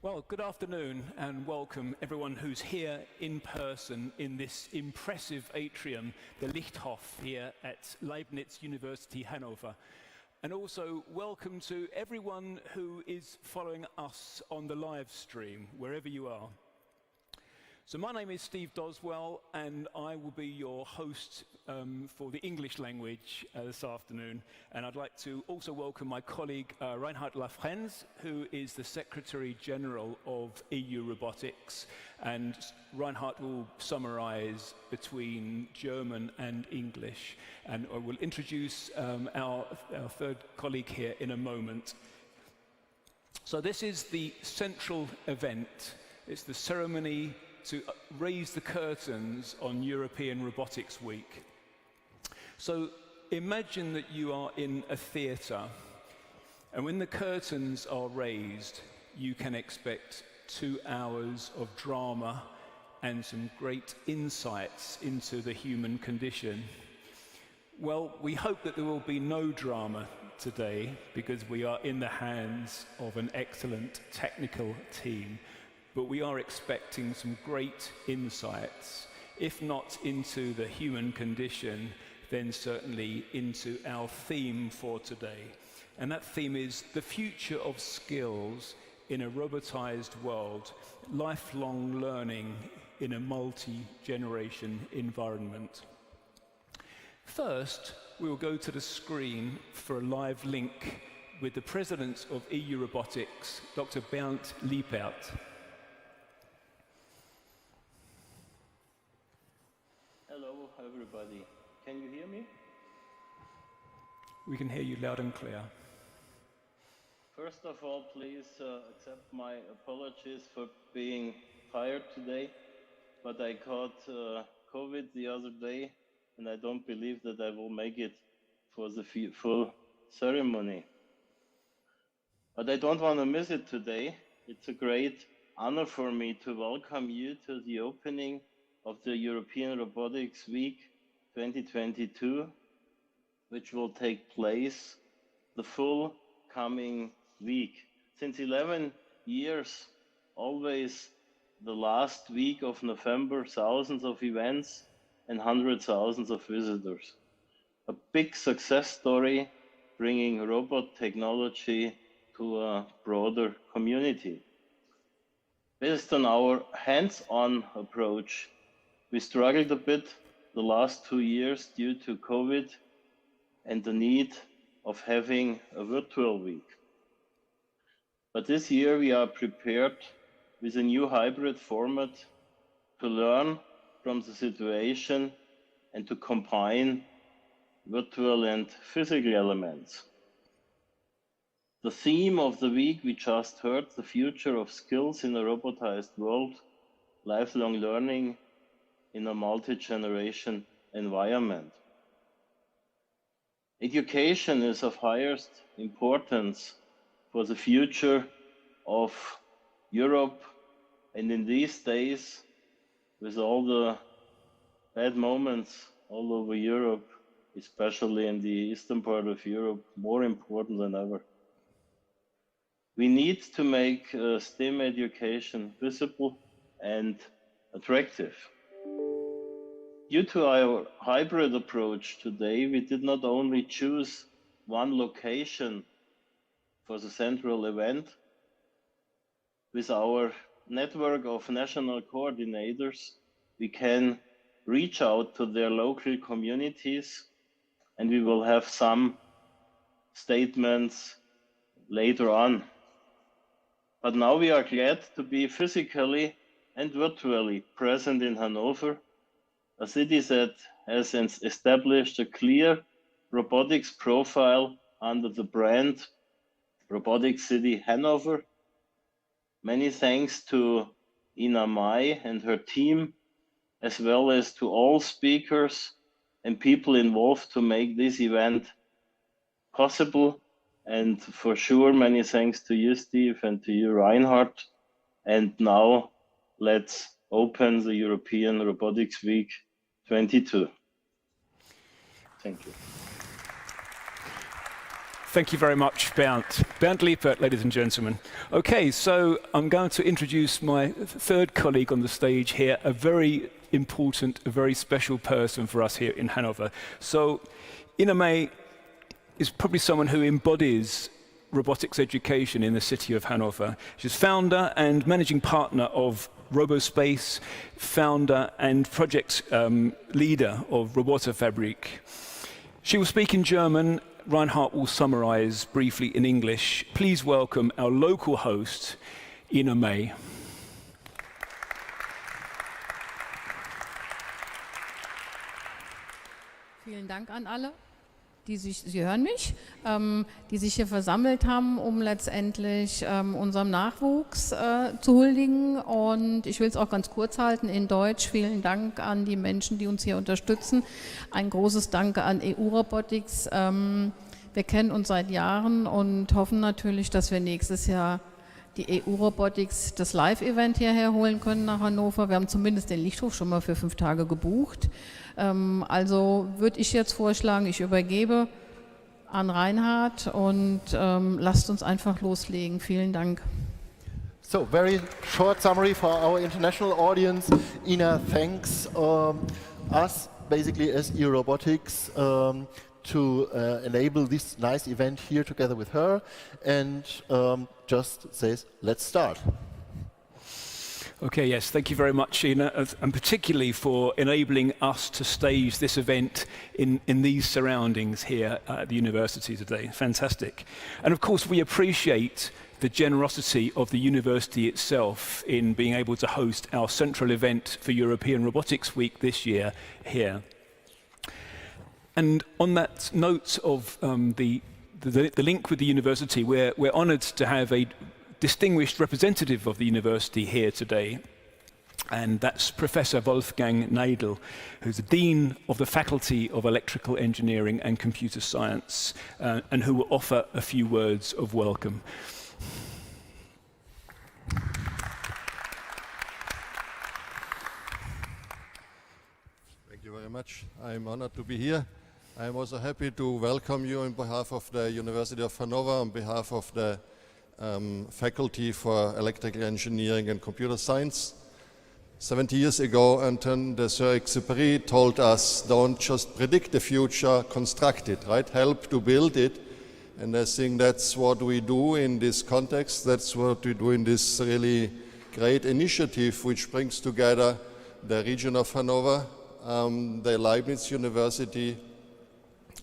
Well, good afternoon and welcome everyone who's here in person in this impressive atrium, the Lichthof here at Leibniz University, Hannover. And also welcome to everyone who is following us on the live stream, wherever you are. So my name is Steve Doswell and I will be your host for the English language this afternoon. And I'd like to also welcome my colleague Reinhard Lafrenz, who is the Secretary General of EU Robotics. And Reinhard will summarize between German and English. And I will introduce our third colleague here in a moment. So this is the central event. It's the ceremony to raise the curtains on European Robotics Week. So imagine that you are in a theatre, and when the curtains are raised, you can expect 2 hours of drama and some great insights into the human condition. Well, we hope that there will be no drama today because we are in the hands of an excellent technical team. But we are expecting some great insights, if not into the human condition, then certainly into our theme for today. And that theme is the future of skills in a robotized world, lifelong learning in a multi-generation environment. First, we will go to the screen for a live link with the President of EU Robotics, Dr. Bernd Liepert. Hello, everybody. Can you hear me? We can hear you loud and clear. First of all, please accept my apologies for being tired today, but I caught COVID the other day, and I don't believe that I will make it for the full ceremony. But I don't want to miss it today. It's a great honor for me to welcome you to the opening of the European Robotics Week 2022, which will take place the full coming week. Since 11 years, always the last week of November, thousands of events and hundreds of thousands of visitors. A big success story bringing robot technology to a broader community. Based on our hands-on approach, we struggled a bit the last 2 years due to COVID and the need of having a virtual week. But this year we are prepared with a new hybrid format to learn from the situation and to combine virtual and physical elements. The theme of the week we just heard, the future of skills in a robotized world, lifelong learning in a multi-generation environment. Education is of highest importance for the future of Europe, and in these days, with all the bad moments all over Europe, especially in the eastern part of Europe, more important than ever. We need to make STEM education visible and attractive. Due to our hybrid approach today, we did not only choose one location for the central event. With our network of national coordinators, we can reach out to their local communities, and we will have some statements later on. But now we are glad to be physically and virtually present in Hannover, a city that has established a clear robotics profile under the brand Robotics City Hannover. Many thanks to Ina Mai and her team, as well as to all speakers and people involved to make this event possible. And for sure, many thanks to you, Steve, and to you, Reinhard. And now let's open the European Robotics Week 22. Thank you. Thank you very much, Bernd. Bernd Liepert, ladies and gentlemen. Okay, so I'm going to introduce my third colleague on the stage here, a very important, a very special person for us here in Hannover. So Ina May is probably someone who embodies robotics education in the city of Hannover. She's founder and managing partner of RoboSpace, founder and project leader of Roboterfabrik. She will speak in German. Reinhard will summarize briefly in English. Please welcome our local host, Ina May. Vielen Dank an alle, Sie hören mich, die sich hier versammelt haben, um letztendlich unserem Nachwuchs zu huldigen. Und ich will es auch ganz kurz halten in Deutsch. Vielen Dank an die Menschen, die uns hier unterstützen. Ein großes Danke an EU-Robotics. Wir kennen uns seit Jahren und hoffen natürlich, dass wir nächstes Jahr die EU-Robotics, das Live-Event hierher holen können nach Hannover. Wir haben zumindest den Lichthof schon mal für 5 Tage gebucht. Also würde ich jetzt vorschlagen, ich übergebe an Reinhard und lasst uns einfach loslegen. Vielen Dank. So, very short summary for our international audience. Ina thanks us, basically as ERWrobotics, to enable this nice event here together with her, and just says, let's start. Okay, yes, thank you very much, Ina, and particularly for enabling us to stage this event in these surroundings here at the university today. Fantastic. And of course, we appreciate the generosity of the university itself in being able to host our central event for European Robotics Week this year here. And on that note of the link with the university, we're honoured to have a distinguished representative of the university here today, and that's Professor Wolfgang Neidl, who's the Dean of the Faculty of Electrical Engineering and Computer Science, and who will offer a few words of welcome. Thank you very much. I'm honored to be here. I'm also happy to welcome you on behalf of the University of Hannover, on behalf of the Faculty for Electrical Engineering and Computer Science. 70 years ago, Antoine de Saint-Exupéry told us, don't just predict the future, construct it, right? Help to build it. And I think that's what we do in this context. That's what we do in this really great initiative, which brings together the region of Hannover, the Leibniz University,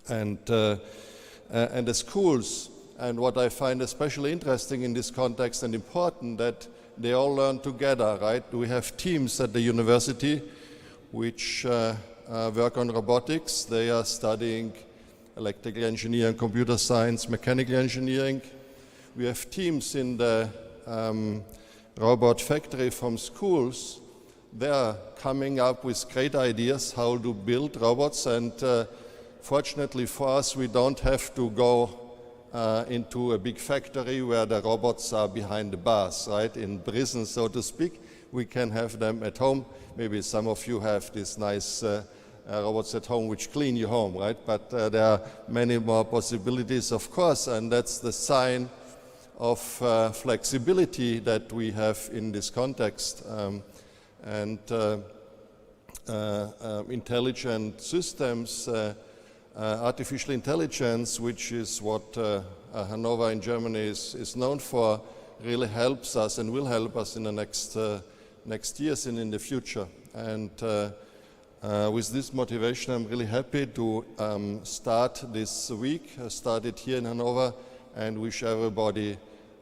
and the schools. And what I find especially interesting in this context and important, that they all learn together, right? We have teams at the university which work on robotics. They are studying electrical engineering, computer science, mechanical engineering. We have teams in the robot factory from schools. They are coming up with great ideas how to build robots, and fortunately for us, we don't have to go into a big factory where the robots are behind the bars, right? In prison, so to speak. We can have them at home. Maybe some of you have these nice robots at home which clean your home, right? But there are many more possibilities, of course, and that's the sign of flexibility that we have in this context. Intelligent systems, artificial intelligence, which is what Hannover in Germany is known for, really helps us and will help us in the next years and in the future. And with this motivation, I'm really happy to start this week. I started here in Hannover, and wish everybody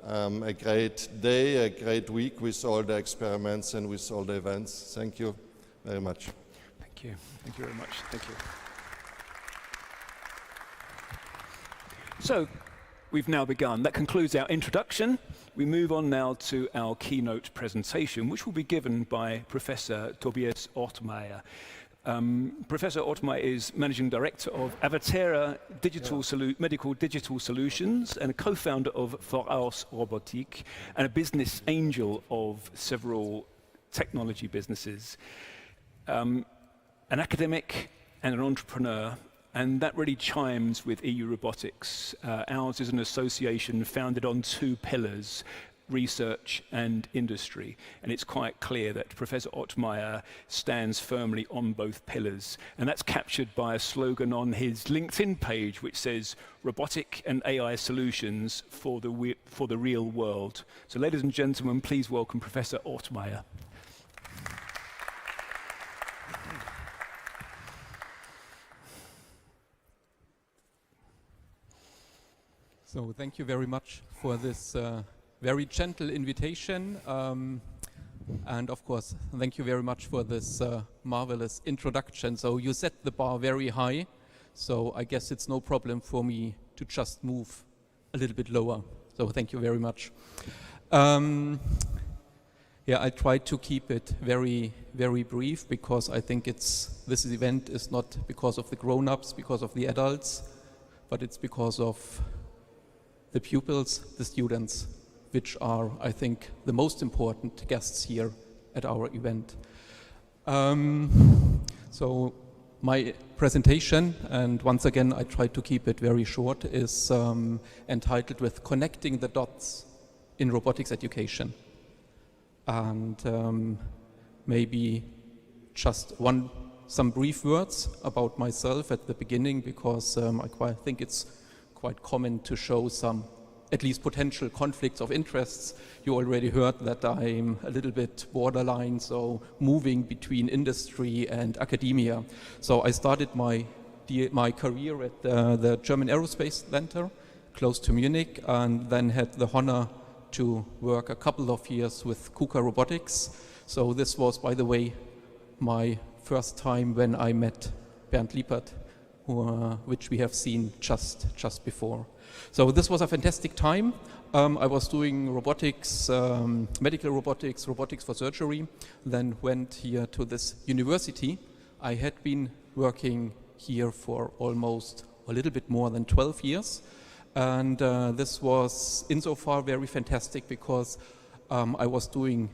a great day, a great week with all the experiments and with all the events. Thank you very much. Thank you. Thank you very much. Thank you. So, we've now begun. That concludes our introduction. We move on now to our keynote presentation, which will be given by Professor Tobias Ortmeier. Professor Ortmeier is Managing Director of Avatera Medical Digital Solutions and a co-founder of Voraus Robotik and a business angel of several technology businesses. An academic and an entrepreneur, And that really chimes with EU Robotics. Ours is an association founded on two pillars, research and industry. And it's quite clear that Professor Ottmeyer stands firmly on both pillars. And that's captured by a slogan on his LinkedIn page, which says, "Robotic and AI solutions for the real world." So ladies and gentlemen, please welcome Professor Ottmeyer. So thank you very much for this very gentle invitation. And of course, thank you very much for this marvelous introduction. So you set the bar very high. So I guess it's no problem for me to just move a little bit lower. So thank you very much. Yeah, I tried to keep it very, very brief because I think this event is not because of the grown-ups, because of the adults, but it's because of the pupils, the students, which are, I think, the most important guests here at our event. So my presentation, and once again I try to keep it very short, is entitled with Connecting the Dots in Robotics Education. And maybe just some brief words about myself at the beginning, because I think it's quite common to show some at least potential conflicts of interests. You already heard that I'm a little bit borderline, so moving between industry and academia. So I started my career at the German Aerospace Center, close to Munich, and then had the honor to work a couple of years with KUKA Robotics. So this was, by the way, my first time when I met Bernd Liepert, which we have seen just before. So this was a fantastic time. I was doing robotics, medical robotics, robotics for surgery, then went here to this university. I had been working here for almost a little bit more than 12 years. And this was insofar very fantastic because I was doing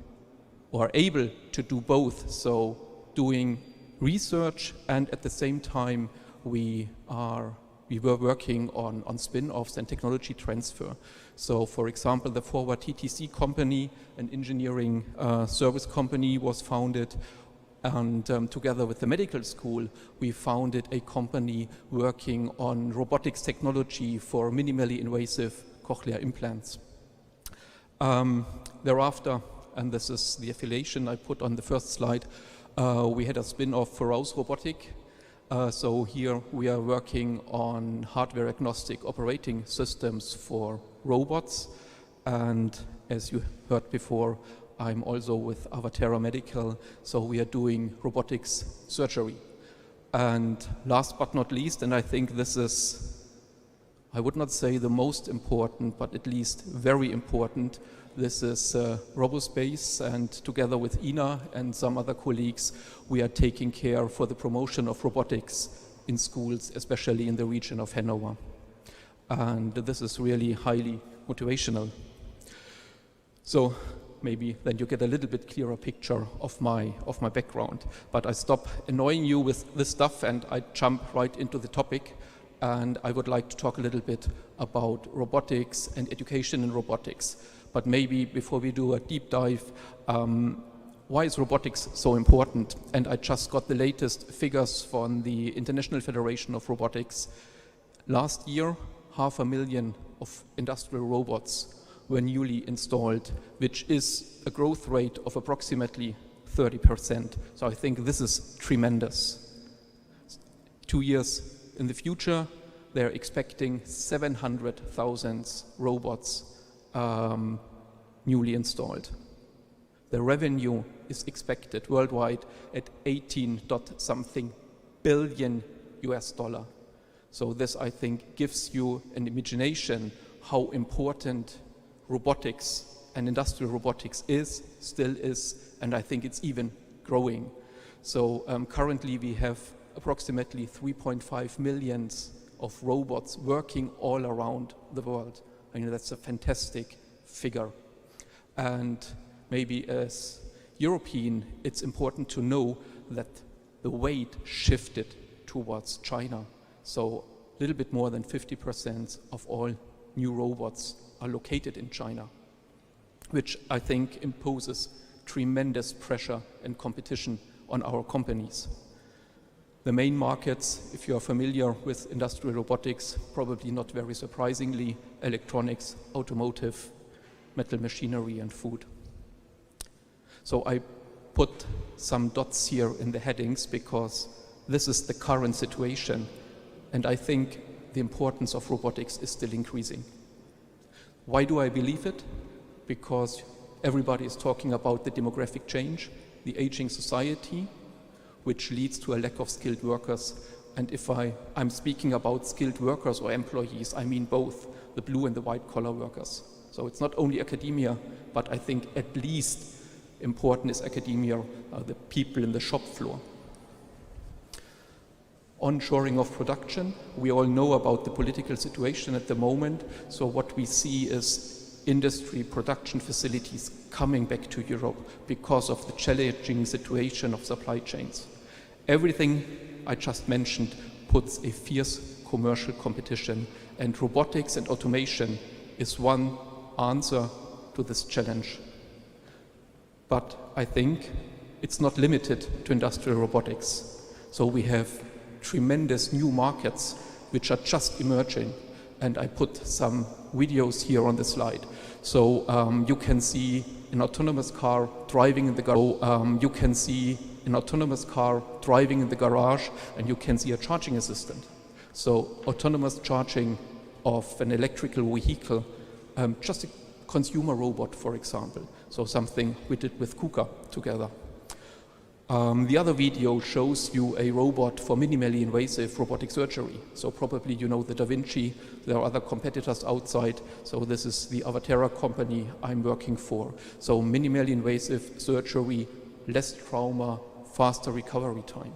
or able to do both. So doing research, and at the same time we were working on spin-offs and technology transfer. So for example, the Forward TTC company, an engineering service company, was founded, and together with the medical school we founded a company working on robotics technology for minimally invasive cochlear implants. Thereafter, and this is the affiliation I put on the first slide, we had a spin-off for Rouse Robotic. So here we are working on hardware agnostic operating systems for robots, and as you heard before, I'm also with Avatera Medical, so we are doing robotics surgery. And last but not least, and I think this is, I would not say the most important, but at least very important, this is RoboSpace, and together with Ina and some other colleagues, we are taking care for the promotion of robotics in schools, especially in the region of Hannover. And this is really highly motivational. So maybe then you get a little bit clearer picture of my background. But I stop annoying you with this stuff and I jump right into the topic. And I would like to talk a little bit about robotics and education in robotics. But maybe before we do a deep dive, why is robotics so important? And I just got the latest figures from the International Federation of Robotics. Last year, 500,000 of industrial robots were newly installed, which is a growth rate of approximately 30%. So I think this is tremendous. 2 years in the future, they're expecting 700,000 robots newly installed. The revenue is expected worldwide at 18-something billion US dollar. So this, I think, gives you an imagination how important robotics and industrial robotics still is, and I think it's even growing. So currently we have approximately 3.5 million of robots working all around the world. I mean, that's a fantastic figure. And maybe as European, it's important to know that the weight shifted towards China. So a little bit more than 50% of all new robots are located in China, which I think imposes tremendous pressure and competition on our companies. The main markets, if you are familiar with industrial robotics, probably not very surprisingly, electronics, automotive, metal machinery, and food. So I put some dots here in the headings because this is the current situation, and I think the importance of robotics is still increasing. Why do I believe it? Because everybody is talking about the demographic change, the aging society, which leads to a lack of skilled workers. And if I'm speaking about skilled workers or employees, I mean both the blue and the white collar workers. So it's not only academia, but I think at least important is academia, the people in the shop floor. Onshoring of production, we all know about the political situation at the moment. So what we see is industry production facilities coming back to Europe because of the challenging situation of supply chains. Everything I just mentioned puts a fierce commercial competition, and robotics and automation is one answer to this challenge. But I think it's not limited to industrial robotics. So we have tremendous new markets which are just emerging, and I put some videos here on the slide. So you can see an autonomous car driving in the garage. You can see an autonomous car driving in the garage, and you can see a charging assistant. So autonomous charging of an electrical vehicle, just a consumer robot, for example. So something we did with KUKA together. The other video shows you a robot for minimally invasive robotic surgery. So probably you know the Da Vinci. There are other competitors outside. So this is the Avatera company I'm working for. So minimally invasive surgery, less trauma, faster recovery time.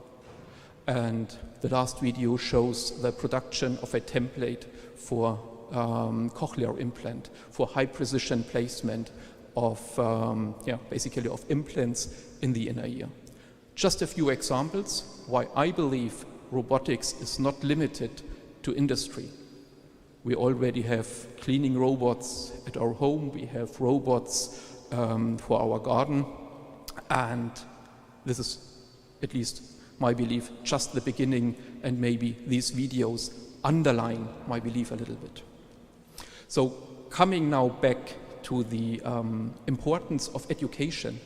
And the last video shows the production of a template for cochlear implant, for high precision placement of, basically of implants in the inner ear. Just a few examples why I believe robotics is not limited to industry. We already have cleaning robots at our home, we have robots for our garden, and this is, at least my belief, just the beginning, and maybe these videos underline my belief a little bit. So coming now back to the importance of education.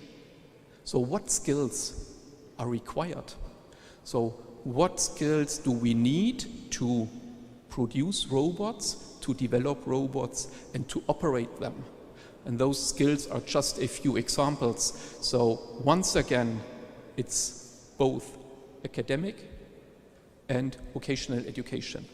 So what skills are required? So what skills do we need to produce robots, to develop robots, and to operate them? And those skills are just a few examples. So once again, it's both academic and vocational education.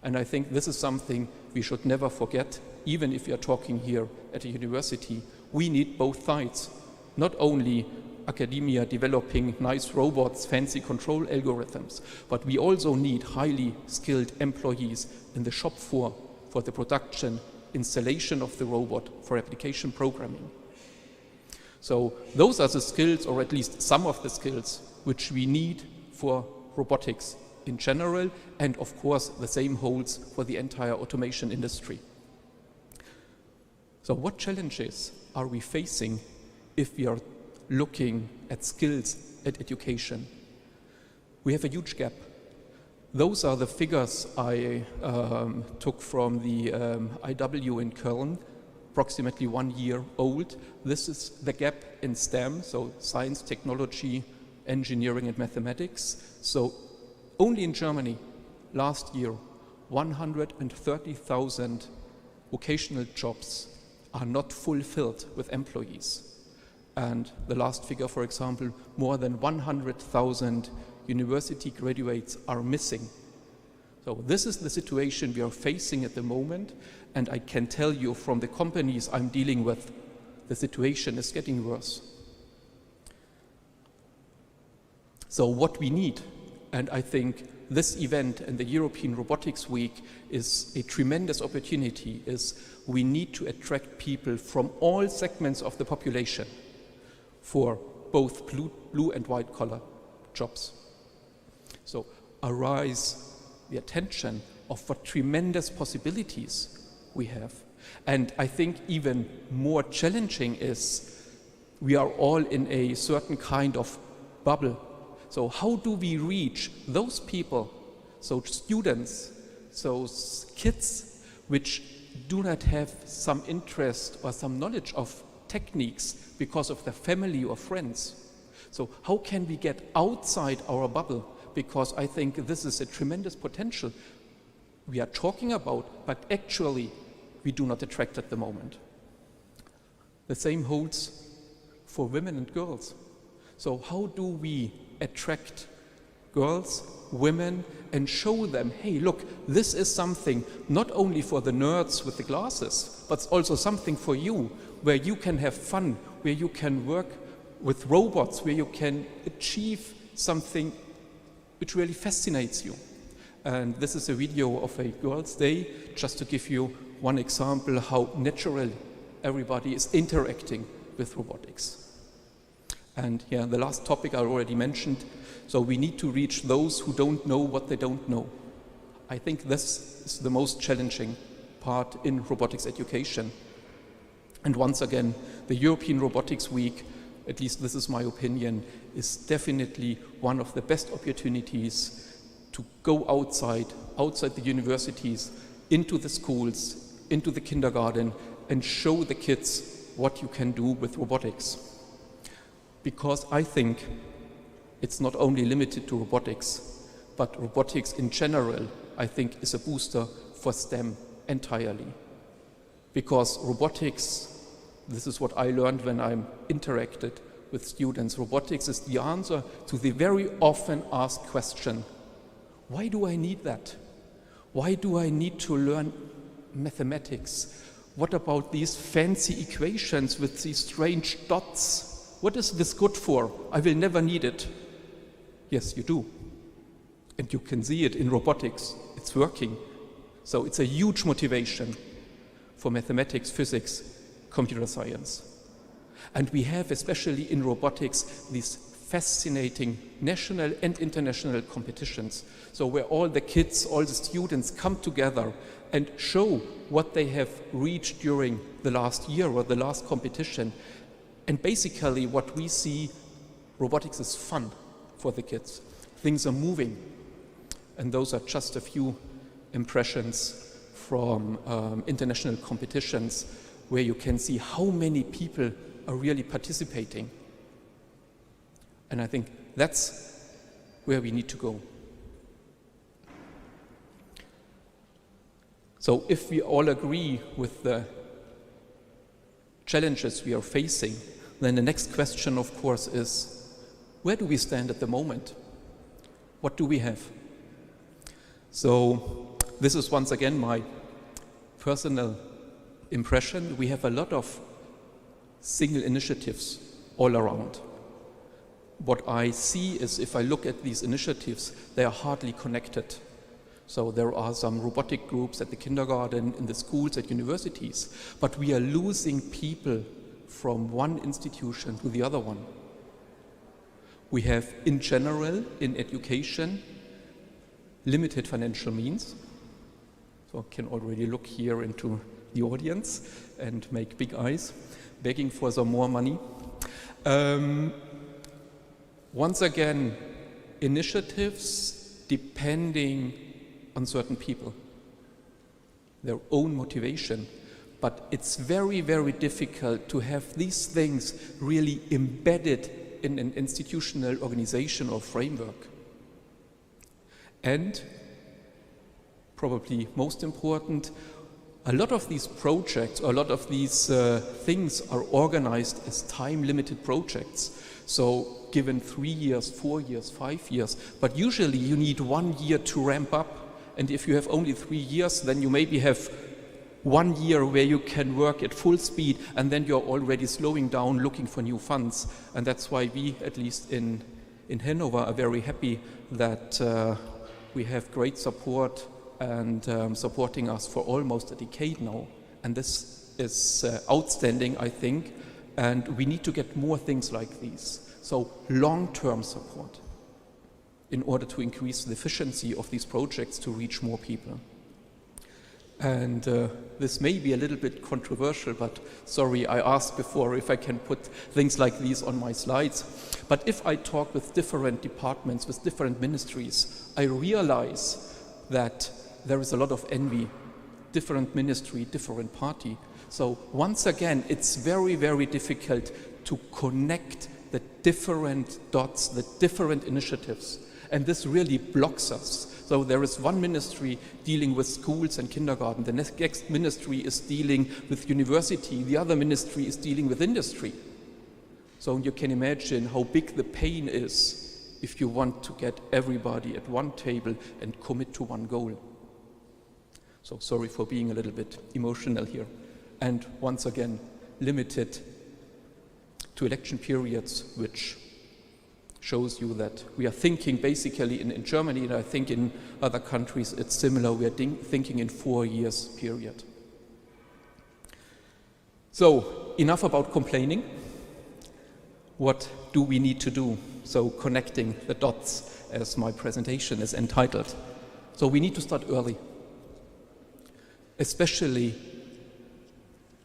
And I think this is something we should never forget, even if we are talking here at a university. We need both sides, not only academia developing nice robots, fancy control algorithms, but we also need highly skilled employees in the shop floor for the production, installation of the robot, for application programming. So those are the skills, or at least some of the skills, which we need for robotics in general, and of course the same holds for the entire automation industry. So what challenges are we facing if we are looking at skills at education? We have a huge gap. Those are the figures I took from the IW in Köln, approximately 1 year old. This is the gap in STEM, so science, technology, engineering and mathematics. So only in Germany last year, 130,000 vocational jobs are not fulfilled with employees. And the last figure, for example, more than 100,000 university graduates are missing. So this is the situation we are facing at the moment, and I can tell you from the companies I'm dealing with, the situation is getting worse. So what we need, and I think this event and the European Robotics Week is a tremendous opportunity, is we need to attract people from all segments of the population for both blue and white collar jobs. So arise the attention of what tremendous possibilities we have. And I think even more challenging is we are all in a certain kind of bubble. So how do we reach those people, so students, those kids, which do not have some interest or some knowledge of techniques because of their family or friends? So how can we get outside our bubble? Because I think this is a tremendous potential we are talking about, but actually we do not attract at the moment. The same holds for women and girls. So how do we attract girls, women, and show them, hey, look, this is something not only for the nerds with the glasses, but also something for you, where you can have fun, where you can work with robots, where you can achieve something which really fascinates you. And this is a video of a Girls' Day, just to give you one example how natural everybody is interacting with robotics. And yeah, the last topic I already mentioned, so we need to reach those who don't know what they don't know. I think this is the most challenging part in robotics education. And once again, the European Robotics Week, at least this is my opinion, is definitely one of the best opportunities to go outside the universities, into the schools, into the kindergarten, and show the kids what you can do with robotics. Because I think it's not only limited to robotics, but robotics in general, I think, is a booster for STEM entirely. Because robotics, this is what I learned when I interacted with students, robotics is the answer to the very often asked question, why do I need that? Why do I need to learn mathematics? What about these fancy equations with these strange dots? What is this good for? I will never need it. Yes, you do. And you can see it in robotics. It's working. So it's a huge motivation for mathematics, physics, computer science. And we have, especially in robotics, these fascinating national and international competitions. So where all the kids, all the students come together and show what they have reached during the last year or the last competition. And basically what we see, robotics is fun for the kids. Things are moving. And those are just a few impressions from international competitions where you can see how many people are really participating. And I think that's where we need to go. So if we all agree with the challenges we are facing, then the next question, of course, is where do we stand at the moment? What do we have? So this is once again my personal impression. We have a lot of single initiatives all around. What I see is, if I look at these initiatives, they are hardly connected. So there are some robotic groups at the kindergarten, in the schools, at universities, but we are losing people from one institution to the other one. We have, in general, in education, limited financial means. So I can already look here into the audience and make big eyes, begging for some more money. Once again, initiatives depending on certain people, their own motivation, but it's very, very difficult to have these things really embedded in an institutional organization or framework. And probably most important, a lot of these projects, a lot of these things are organized as time-limited projects. So given 3 years, 4 years, 5 years, but usually you need 1 year to ramp up. And if you have only 3 years, then you maybe have 1 year where you can work at full speed, and then you're already slowing down, looking for new funds. And that's why we, at least in Hannover, are very happy that we have great support and supporting us for almost a decade now. And this is outstanding, I think. And we need to get more things like these. So long-term support. in order to increase the efficiency of these projects to reach more people. And this may be a little bit controversial, but sorry, I asked before if I can put things like these on my slides. But if I talk with different departments, with different ministries, I realize that there is a lot of envy, different ministry, different party. So once again, it's very, very difficult to connect the different dots, the different initiatives. And this really blocks us. So there is one ministry dealing with schools and kindergarten, the next ministry is dealing with university, the other ministry is dealing with industry. So you can imagine how big the pain is if you want to get everybody at one table and commit to one goal. So sorry for being a little bit emotional here. And once again, limited to election periods, which shows you that we are thinking basically in Germany, and I think in other countries it's similar, we are thinking in 4 years period. So enough about complaining. What do we need to do? So connecting the dots, as my presentation is entitled. So we need to start early, especially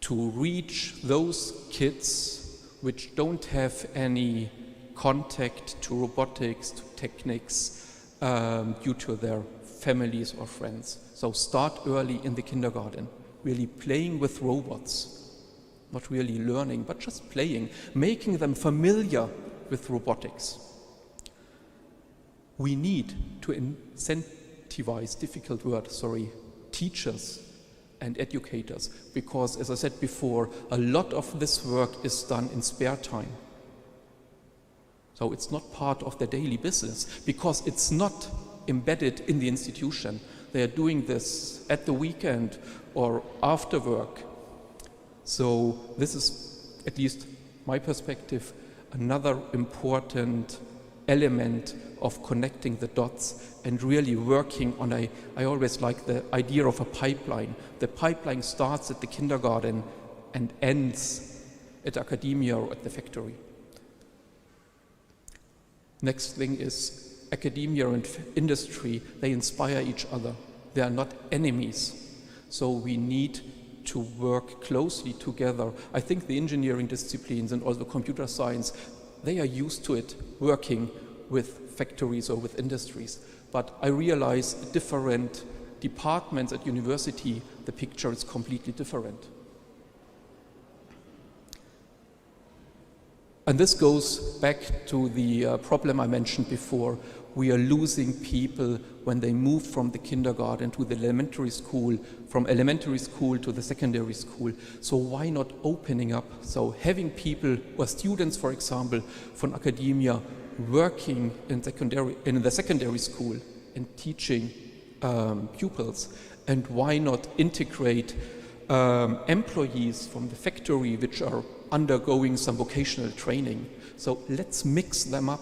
to reach those kids which don't have any contact to robotics, to techniques, due to their families or friends. So start early in the kindergarten, really playing with robots, not really learning, but just playing, making them familiar with robotics. We need to incentivize, difficult word, sorry, teachers and educators, because as I said before, a lot of this work is done in spare time. So it's not part of their daily business because it's not embedded in the institution. They are doing this at the weekend or after work. So this is, at least my perspective, another important element of connecting the dots and really working on I always like the idea of a pipeline. The pipeline starts at the kindergarten and ends at academia or at the factory. Next thing is academia and industry, they inspire each other. They are not enemies. So we need to work closely together. I think the engineering disciplines and also computer science, they are used to it, working with factories or with industries. But I realize different departments at university, the picture is completely different. And this goes back to the problem I mentioned before. We are losing people when they move from the kindergarten to the elementary school, from elementary school to the secondary school. So why not opening up? So having people or students, for example, from academia working in the secondary school and teaching pupils. And why not integrate employees from the factory which are undergoing some vocational training. So let's mix them up.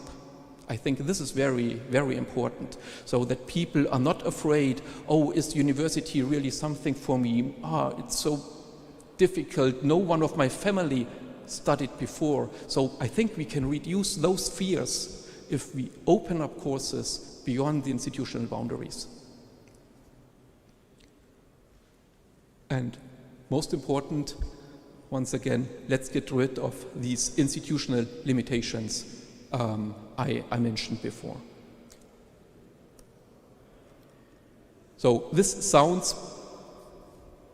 I think this is very, very important, so that people are not afraid, oh, is university really something for me? It's so difficult, no one of my family studied before. So I think we can reduce those fears if we open up courses beyond the institutional boundaries. And most important, once again, let's get rid of these institutional limitations I mentioned before. So this sounds,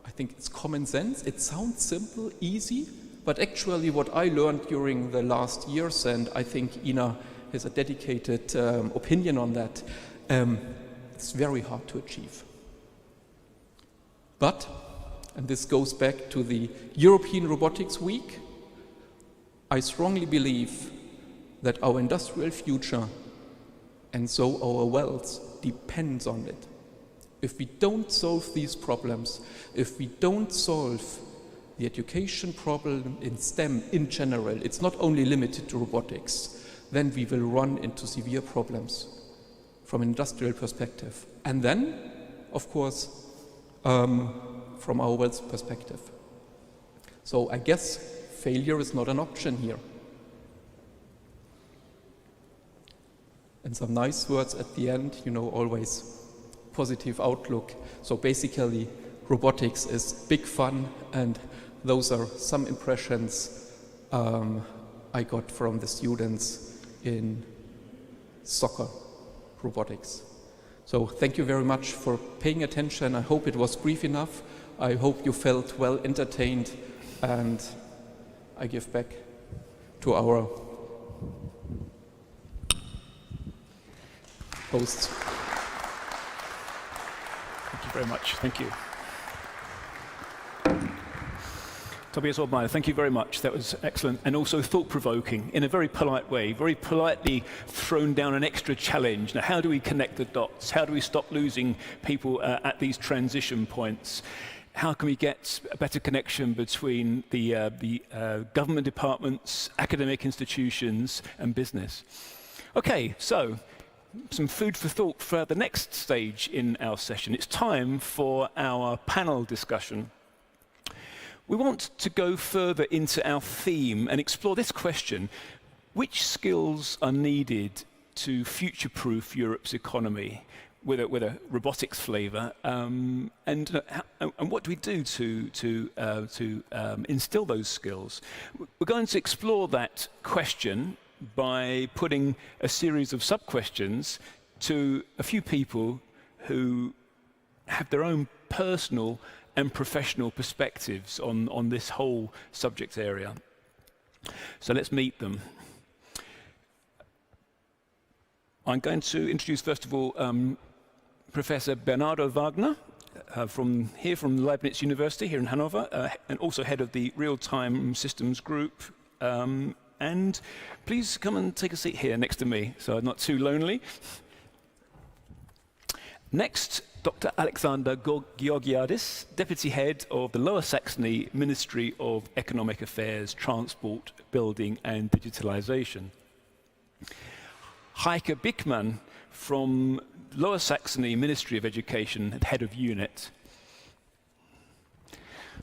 I think it's common sense, it sounds simple, easy, but actually what I learned during the last years, and I think Ina has a dedicated opinion on that, it's very hard to achieve. But, and this goes back to the European Robotics Week, I strongly believe that our industrial future and so our wealth depends on it. If we don't solve these problems, if we don't solve the education problem in STEM in general, it's not only limited to robotics, then we will run into severe problems from an industrial perspective. And then, of course, from our wealth perspective. So I guess failure is not an option here. and some nice words at the end, you know, always positive outlook. So basically, robotics is big fun, and those are some impressions I got from the students in soccer robotics. So thank you very much for paying attention. I hope it was brief enough. I hope you felt well entertained, and I give back to our hosts. Thank you very much. Thank you. Tobias Oldmeyer, thank you very much. That was excellent and also thought-provoking in a very polite way, very politely thrown down an extra challenge. Now, how do we connect the dots? How do we stop losing people at these transition points? How can we get a better connection between the government departments, academic institutions, and business? Okay, so some food for thought for the next stage in our session. It's time for our panel discussion. We want to go further into our theme and explore this question: which skills are needed to future-proof Europe's economy with a robotics flavour, and what do we do to instill those skills? We're going to explore that question by putting a series of sub-questions to a few people who have their own personal and professional perspectives on this whole subject area. So let's meet them. I'm going to introduce, first of all, Professor Bernardo Wagner from Leibniz University here in Hannover, and also head of the Real-Time Systems Group. And please come and take a seat here next to me, so I'm not too lonely. Next, Dr. Alexander Georgiadis, Deputy Head of the Lower Saxony Ministry of Economic Affairs, Transport, Building and Digitalization. Heike Bickmann from Lower Saxony Ministry of Education, Head of Unit.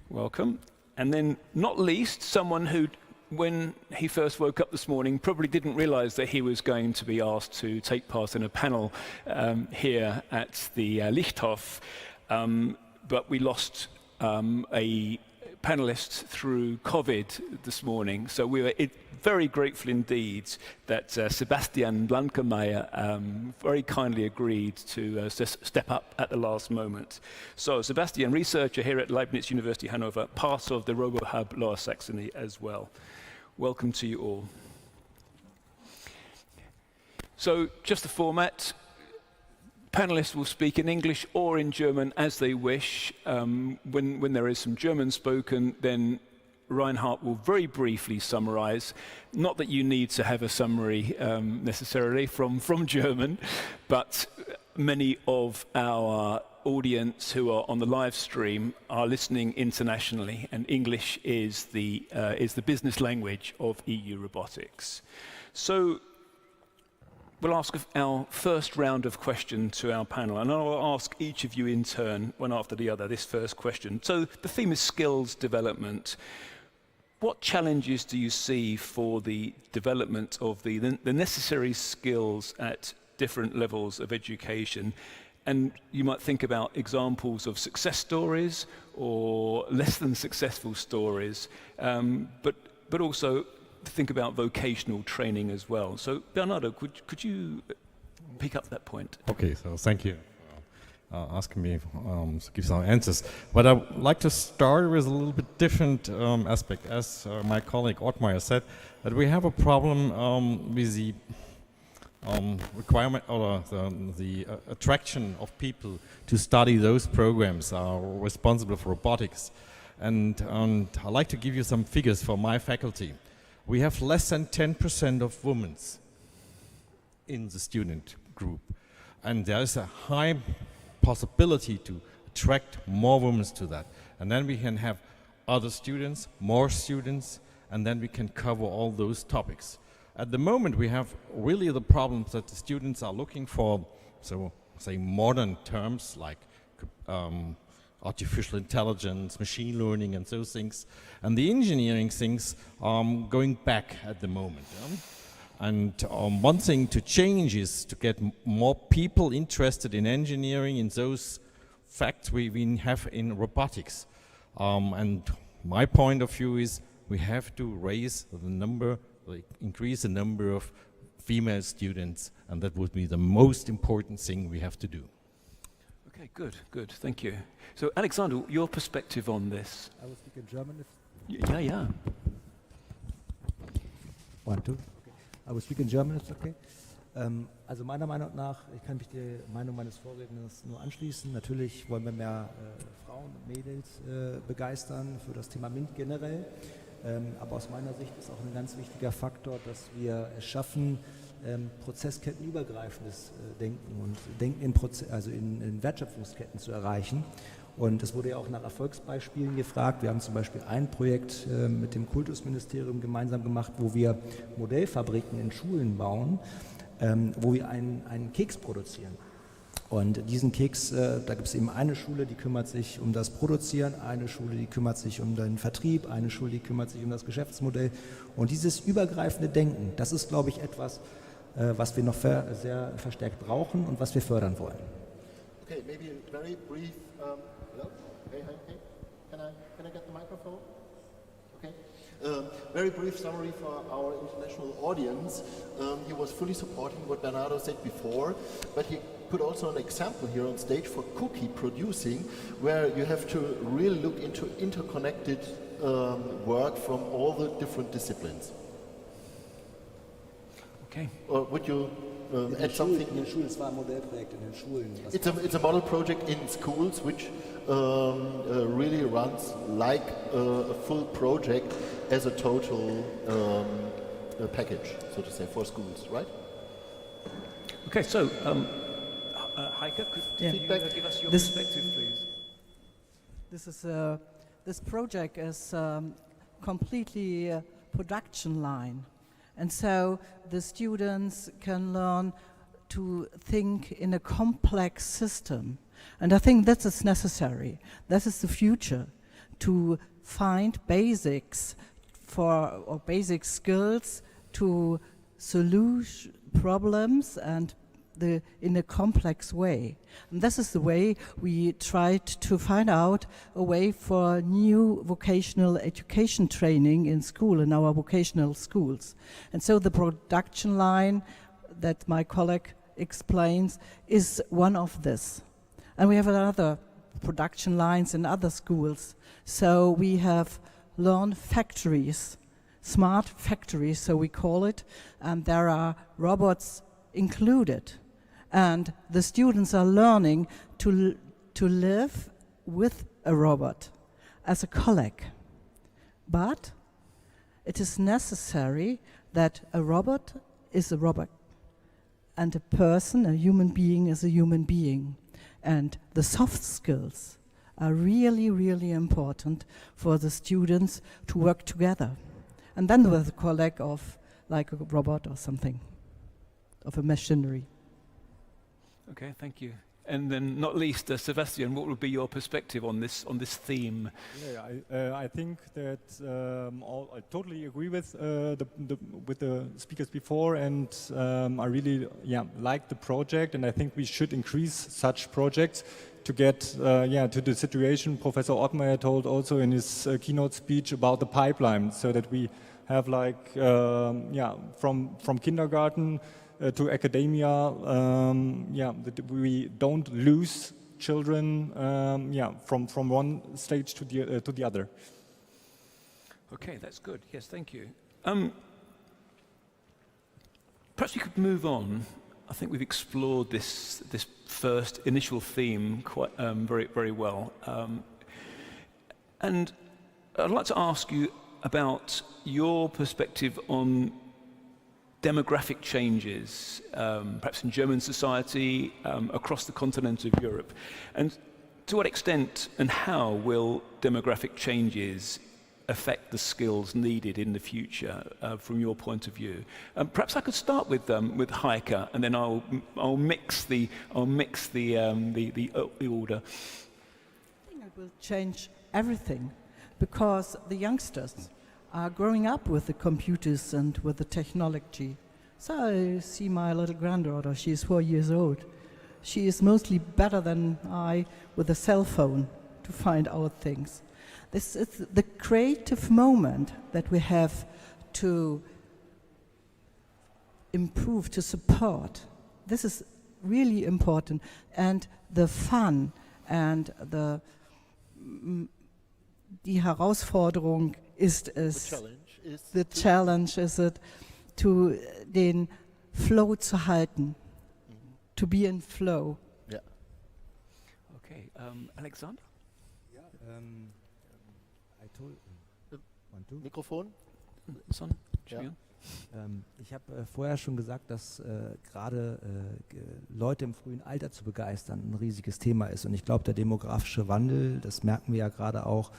Welcome. And then, not least, someone who, when he first woke up this morning, probably didn't realize that he was going to be asked to take part in a panel here at the Lichthof, but we lost a panelist through COVID this morning, so we were very grateful indeed that Sebastian Blankenmeyer very kindly agreed to step up at the last moment. So Sebastian, researcher here at Leibniz University Hannover, part of the RoboHub Lower Saxony as well. Welcome to you all. So just the format. Panelists will speak in English or in German as they wish. When there is some German spoken, then Reinhard will very briefly summarize. Not that you need to have a summary necessarily from German, but many of our audience who are on the live stream are listening internationally, and English is the business language of EU robotics. So we'll ask our first round of questions to our panel, and I'll ask each of you in turn, one after the other, this first question. So the theme is skills development. What challenges do you see for the development of the necessary skills at different levels of education? And you might think about examples of success stories or less than successful stories, but also think about vocational training as well. So Bernardo, could you pick up that point? Okay, so thank you for asking me to give some answers. But I would like to start with a little bit different aspect. As my colleague Ottmeyer said, that we have a problem with the requirement or the attraction of people to study those programs are responsible for robotics. And I'd like to give you some figures for my faculty. We have less than 10% of women in the student group. And there is a high possibility to attract more women to that. And then we can have other students, more students, and then we can cover all those topics. At the moment, we have really the problems that the students are looking for, so say modern terms like artificial intelligence, machine learning, and those things. And the engineering things are going back at the moment. And one thing to change is to get more people interested in engineering in those facts we have in robotics. And my point of view is we have to raise the number, increase the number of female students, and that would be the most important thing we have to do. Okay, good, thank you. So, Alexander, your perspective on this? I will speak in German. Yeah. 1, 2. Okay. I will speak in German, it's okay. Also meiner Meinung nach, ich kann mich der Meinung meines Vorredners nur anschließen. Natürlich wollen wir mehr Frauen und Mädels begeistern für das Thema MINT generell. Aber aus meiner Sicht ist auch ein ganz wichtiger Faktor, dass wir es schaffen, prozesskettenübergreifendes Denken und Denken in Wertschöpfungsketten zu erreichen. Und es wurde ja auch nach Erfolgsbeispielen gefragt. Wir haben zum Beispiel ein Projekt mit dem Kultusministerium gemeinsam gemacht, wo wir Modellfabriken in Schulen bauen, wo wir einen Keks produzieren. Und diesen Keks, da gibt es eben eine Schule, die kümmert sich um das Produzieren, eine Schule, die kümmert sich um den Vertrieb, eine Schule, die kümmert sich um das Geschäftsmodell. Und dieses übergreifende Denken, das ist, glaube ich, etwas, was wir noch sehr verstärkt brauchen und was wir fördern wollen. Okay, maybe a very brief, hello? Hey, can I get the microphone? Okay. Very brief summary for our international audience. He was fully supporting what Bernardo said before, but he put also an example here on stage for cookie producing, where you have to really look into interconnected work from all the different disciplines. Okay. Or would you add something? In den Schulen, es war ein Modellprojekt in den Schulen. It's a model project in schools which really runs like a full project as a total package, so to say, for schools, right? Okay, so Heike, could you give us your perspective, please? This project is completely a production line. And so the students can learn to think in a complex system. And I think that is necessary. That is the future, to find basics or basic skills to solve problems and in a complex way. And this is the way we tried to find out a way for new vocational education training in school, in our vocational schools. And so the production line that my colleague explains is one of this. And we have other production lines in other schools. So we have learned factories, smart factories, so we call it, and there are robots included. And the students are learning to live with a robot as a colleague. But it is necessary that a robot is a robot and a person, a human being, is a human being. And the soft skills are really, really important for the students to work together. And then with a colleague of like a robot or something, of a machinery. Okay, thank you. And then, not least, Sebastian, what would be your perspective on this theme? Yeah, I think that I totally agree with the speakers before, and I really like the project, and I think we should increase such projects to get to the situation Professor Ottmeier told also in his keynote speech about the pipeline, so that we have like from kindergarten to academia, that we don't lose children, from one stage to the other. Okay, that's good. Yes, thank you. Perhaps we could move on. I think we've explored this first initial theme quite very, very well. And I'd like to ask you about your perspective on demographic changes, perhaps in German society, across the continent of Europe. And to what extent and how will demographic changes affect the skills needed in the future from your point of view? Perhaps I could start with Heike, and then I'll mix the order. I think it will change everything, because the youngsters are growing up with the computers and with the technology. So I see my little granddaughter, she is 4 years old. She is mostly better than I with a cell phone to find out things. This is the creative moment that we have to improve, to support. This is really important. And the fun and die Herausforderung ist es, the challenge is it, to den Flow zu halten, to be in flow. Yeah. Okay, Alexander? I told, want to? Mikrofon? Son? Ja. Ich habe vorher schon gesagt, dass gerade Leute im frühen Alter zu begeistern ein riesiges Thema ist. Und ich glaube, der demografische Wandel, das merken wir ja gerade auch,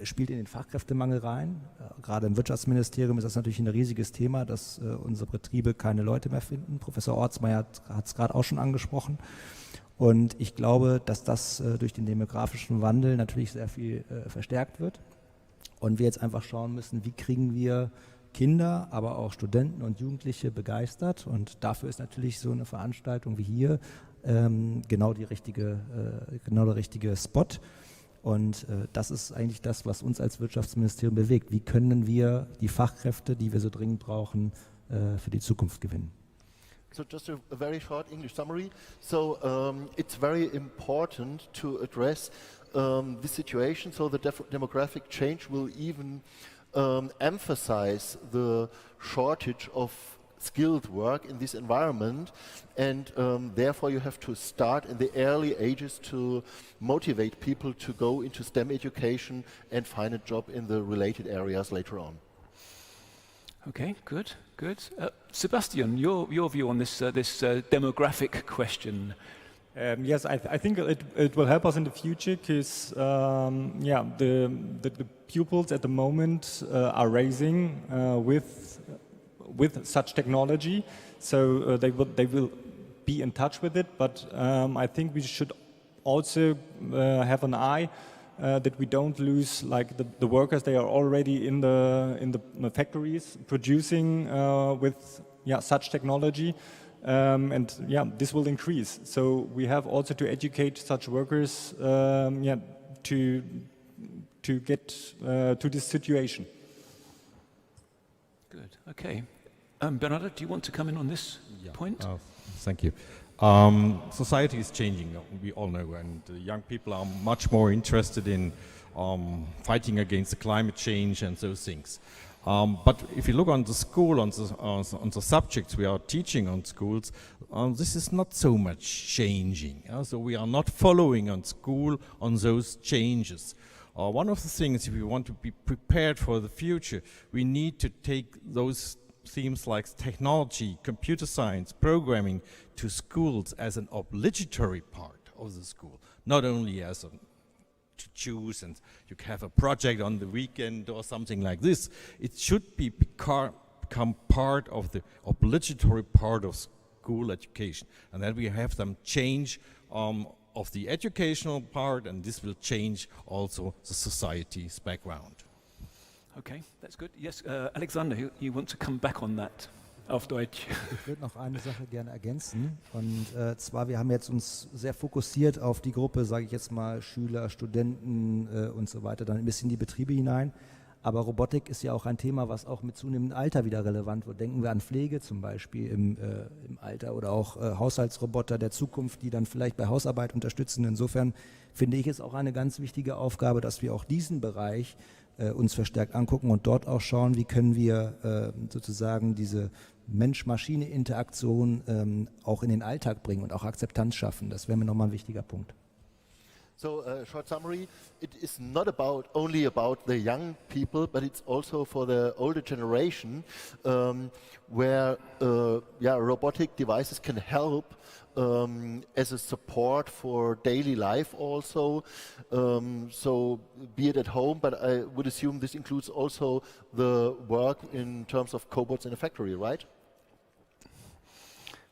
spielt in den Fachkräftemangel rein. Gerade im Wirtschaftsministerium ist das natürlich ein riesiges Thema, dass unsere Betriebe keine Leute mehr finden. Professor Ortsmeier hat es gerade auch schon angesprochen. Und ich glaube, dass das durch den demografischen Wandel natürlich sehr viel verstärkt wird. Und wir jetzt einfach schauen müssen, wie kriegen wir Kinder, aber auch Studenten und Jugendliche begeistert. Und dafür ist natürlich so eine Veranstaltung wie hier genau der richtige Spot. Und das ist eigentlich das, was uns als Wirtschaftsministerium bewegt. Wie können wir die Fachkräfte, die wir so dringend brauchen, für die Zukunft gewinnen? So just a very short English summary. So it's very important to address this situation. So the demographic change will even emphasize the shortage of skilled work in this environment, and therefore you have to start in the early ages to motivate people to go into STEM education and find a job in the related areas later on. Okay, good. Sebastian, your view on this demographic question? Yes, I think it will help us in the future because the pupils at the moment are raising with such technology, so they will be in touch with it. But I think we should also have an eye that we don't lose like the workers. They are already in the factories producing with such technology. And this will increase. So we have also to educate such workers, to get to this situation. Good. Okay. Bernardo, do you want to come in on this point? Thank you. Society is changing, we all know, and young people are much more interested in fighting against the climate change and those things. But if you look on the school, on the subjects we are teaching on schools, this is not so much changing. So we are not following on school on those changes. One of the things, if we want to be prepared for the future, we need to take those themes like technology, computer science, programming to schools as an obligatory part of the school, not only as a to choose and you have a project on the weekend or something like this. It should become part of the obligatory part of school education, and then we have them change of the educational part, and this will change also the society's background. Okay, that's good. Yes, Alexander, you want to come back on that auf Deutsch? Ich würde noch eine Sache gerne ergänzen, und zwar, wir haben jetzt uns sehr fokussiert auf die Gruppe, sage ich jetzt mal, Schüler, Studenten und so weiter, dann ein bisschen in die Betriebe hinein. Aber Robotik ist ja auch ein Thema, was auch mit zunehmendem Alter wieder relevant wird. Denken wir an Pflege zum Beispiel im Alter oder auch Haushaltsroboter der Zukunft, die dann vielleicht bei Hausarbeit unterstützen. Insofern finde ich es auch eine ganz wichtige Aufgabe, dass wir auch diesen Bereich uns verstärkt angucken und dort auch schauen, wie können wir sozusagen diese Mensch-Maschine-Interaktion auch in den Alltag bringen und auch Akzeptanz schaffen. Das wäre mir nochmal ein wichtiger Punkt. So, short summary, it is not only about the young people, but it's also for the older generation, where robotic devices can help as a support for daily life also. So be it at home, but I would assume this includes also the work in terms of cobots in a factory, right?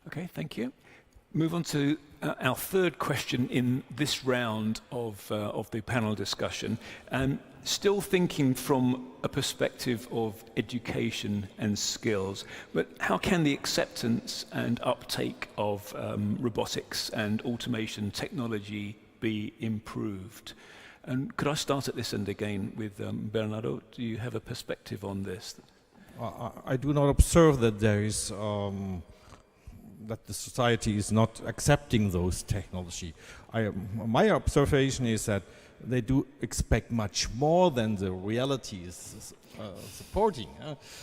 Okay, thank you. Move on to our third question in this round of the panel discussion. still thinking from a perspective of education and skills, but how can the acceptance and uptake of robotics and automation technology be improved? And could I start at this end again with Bernardo? Do you have a perspective on this? I do not observe that there is that the society is not accepting those technology. My observation is that they do expect much more than the reality is supporting.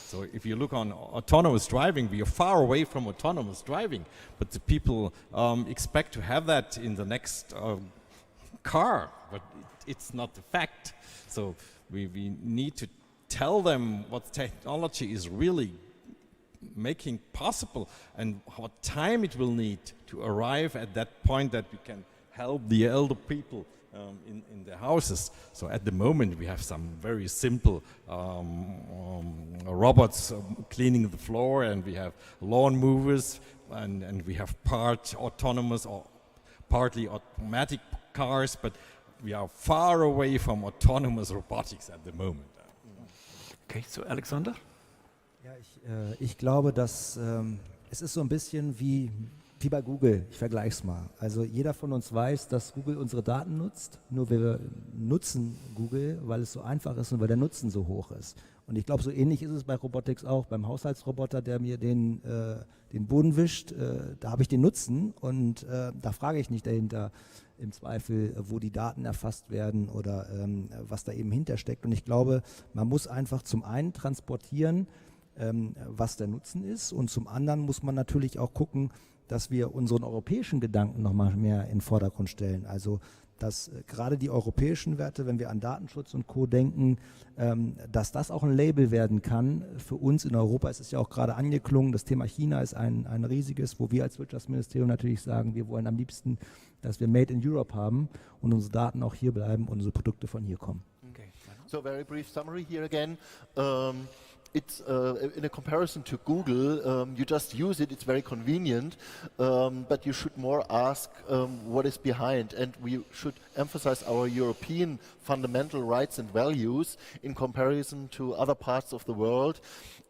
So if you look on autonomous driving, we are far away from autonomous driving, but the people expect to have that in the next car, but it's not the fact. So we need to tell them what technology is really making possible and what time it will need to arrive at that point that we can help the elder people in their houses. So at the moment we have some very simple robots cleaning the floor, and we have lawn movers, and we have part autonomous or partly automatic cars, but we are far away from autonomous robotics at the moment. Okay, so Alexander? Ja, ich glaube, dass es ist so ein bisschen wie bei Google. Ich vergleiche es mal. Also jeder von uns weiß, dass Google unsere Daten nutzt. Nur wir nutzen Google, weil es so einfach ist und weil der Nutzen so hoch ist. Und ich glaube, so ähnlich ist es bei Robotics auch. Beim Haushaltsroboter, der mir den Boden wischt, da habe ich den Nutzen, und da frage ich nicht dahinter im Zweifel, wo die Daten erfasst werden oder was da eben hintersteckt. Und ich glaube, man muss einfach zum einen transportieren, was der Nutzen ist, und zum anderen muss man natürlich auch gucken, dass wir unseren europäischen Gedanken nochmal mehr in den Vordergrund stellen. Also dass gerade die europäischen Werte, wenn wir an Datenschutz und Co. denken, dass das auch ein Label werden kann für uns in Europa. Es ist ja auch gerade angeklungen, das Thema China ist ein riesiges, wo wir als Wirtschaftsministerium natürlich sagen, wir wollen am liebsten, dass wir Made in Europe haben und unsere Daten auch hier bleiben und unsere Produkte von hier kommen. Okay. So very brief summary here again. It's in a comparison to Google, you just use it, it's very convenient, but you should more ask what is behind, and we should emphasize our European fundamental rights and values in comparison to other parts of the world,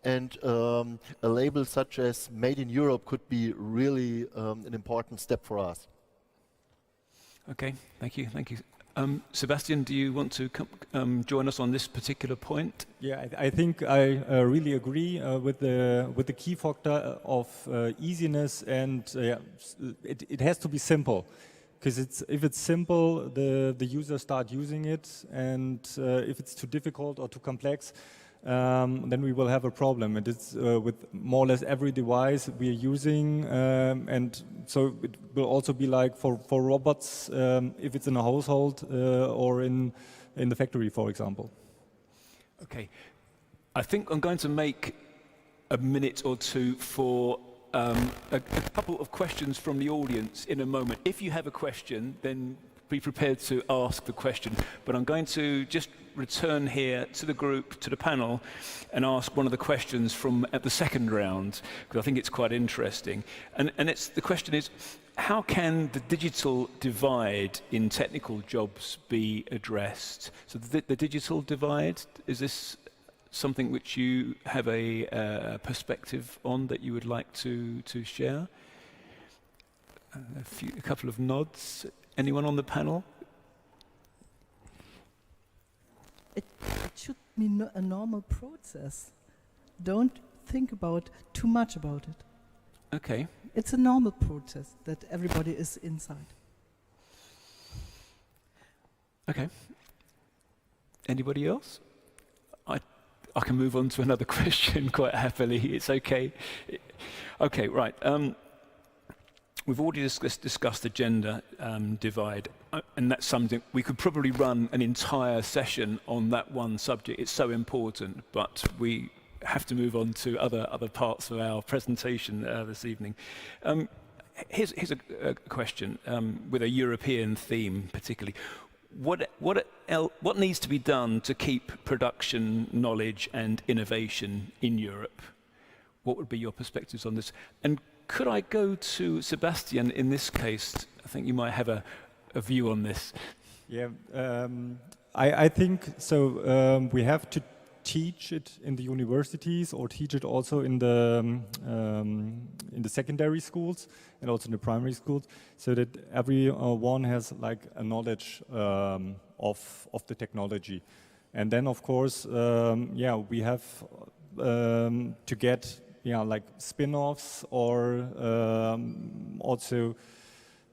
and a label such as Made in Europe could be really an important step for us. Okay, thank you. Sebastian, do you want to join us on this particular point? Yeah, I think I really agree with the key factor of easiness, and it has to be simple, because if it's simple, the users start using it, and if it's too difficult or too complex, then we will have a problem. And it's with more or less every device we are using, and so it will also be like for robots, if it's in a household or in the factory, for example. Okay, I think I'm going to make a minute or two for a couple of questions from the audience in a moment. If you have a question, then be prepared to ask the question, but I'm going to just return here to the group, to the panel, and ask one of the questions from at the second round, because I think it's quite interesting. And the question is, how can the digital divide in technical jobs be addressed? So the digital divide, is this something which you have a perspective on that you would like to share? A couple of nods. Anyone on the panel? It should be a normal process. Don't think too much about it. Okay. It's a normal process that everybody is inside. Okay. Anybody else? I can move on to another question quite happily. It's okay. Okay, right. We've already discussed the gender divide, and that's something we could probably run an entire session on that one subject. It's so important, but we have to move on to other parts of our presentation this evening. Here's a question with a European theme, particularly. What needs to be done to keep production knowledge and innovation in Europe? What would be your perspectives on this? And could I go to Sebastian in this case? I think you might have a view on this. Yeah, I think so. We have to teach it in the universities or teach it also in the secondary schools and also in the primary schools, so that everyone has like a knowledge of the technology. And then of course, we have to get like spin-offs or also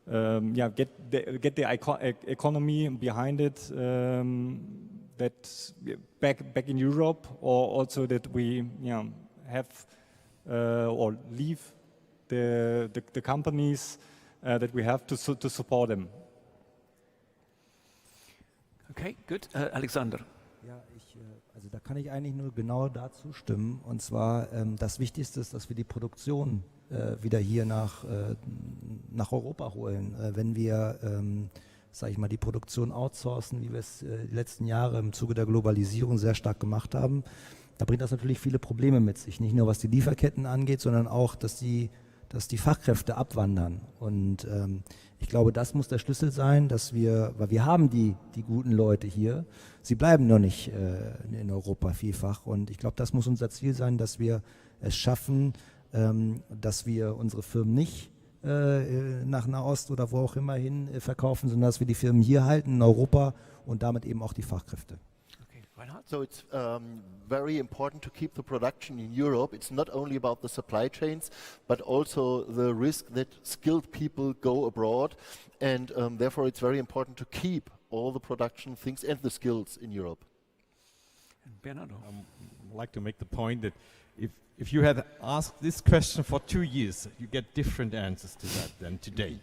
get the economy behind it. That back in Europe, or also that we have or leave the companies that we have to support them. Okay, good. Alexander. Ja, also da kann ich eigentlich nur genau dazu stimmen. Und zwar das Wichtigste ist, dass wir die Produktion wieder hier nach Europa holen. Wenn wir sage ich mal, die Produktion outsourcen, wie wir es die letzten Jahre im Zuge der Globalisierung sehr stark gemacht haben, da bringt das natürlich viele Probleme mit sich. Nicht nur was die Lieferketten angeht, sondern auch, dass die Fachkräfte abwandern. Und ich glaube, das muss der Schlüssel sein, weil wir haben die guten Leute hier, sie bleiben nur nicht in Europa vielfach. Und ich glaube, das muss unser Ziel sein, dass wir es schaffen, dass wir unsere Firmen nicht nach Nahost oder wo auch immer hin verkaufen, sondern dass wir die Firmen hier halten in Europa und damit eben auch die Fachkräfte. So it's very important to keep the production in Europe. It's not only about the supply chains, but also the risk that skilled people go abroad, and therefore it's very important to keep all the production things and the skills in Europe. Bernardo. I'd like to make the point that if you had asked this question for 2 years, you get different answers to that than today.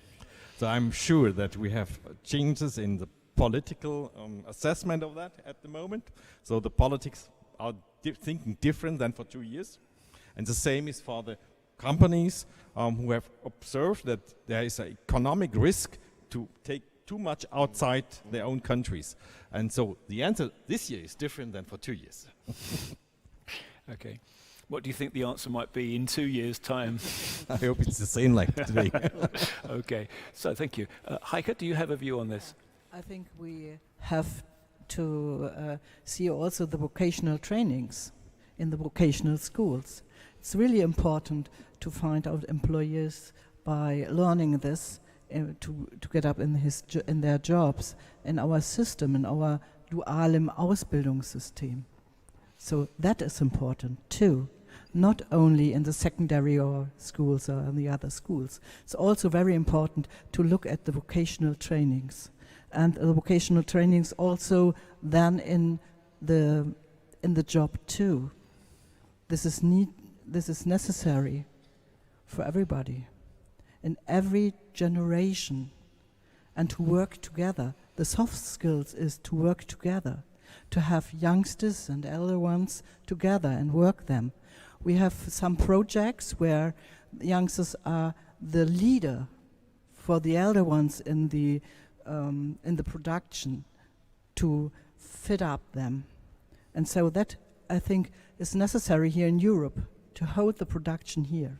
So I'm sure that we have changes in the political assessment of that at the moment. So the politics are thinking different than for 2 years. And the same is for the companies who have observed that there is an economic risk to take too much outside their own countries. And so the answer this year is different than for 2 years. Okay. What do you think the answer might be in 2 years' time? I hope it's the same like today. Okay, so thank you. Heike, do you have a view on this? I think we have to see also the vocational trainings in the vocational schools. It's really important to find out employers by learning this to get up in their jobs in our system, in our dualem Ausbildungssystem. So that is important too. Not only in the secondary or schools or in the other schools. It's also very important to look at the vocational trainings. And the vocational trainings also then in the job too. This is necessary for everybody, in every generation, and to work together. The soft skills is to work together, to have youngsters and elder ones together and work them. We have some projects where youngsters are the leader for the elder ones in the production to fit up them. And so that, I think, is necessary here in Europe to hold the production here.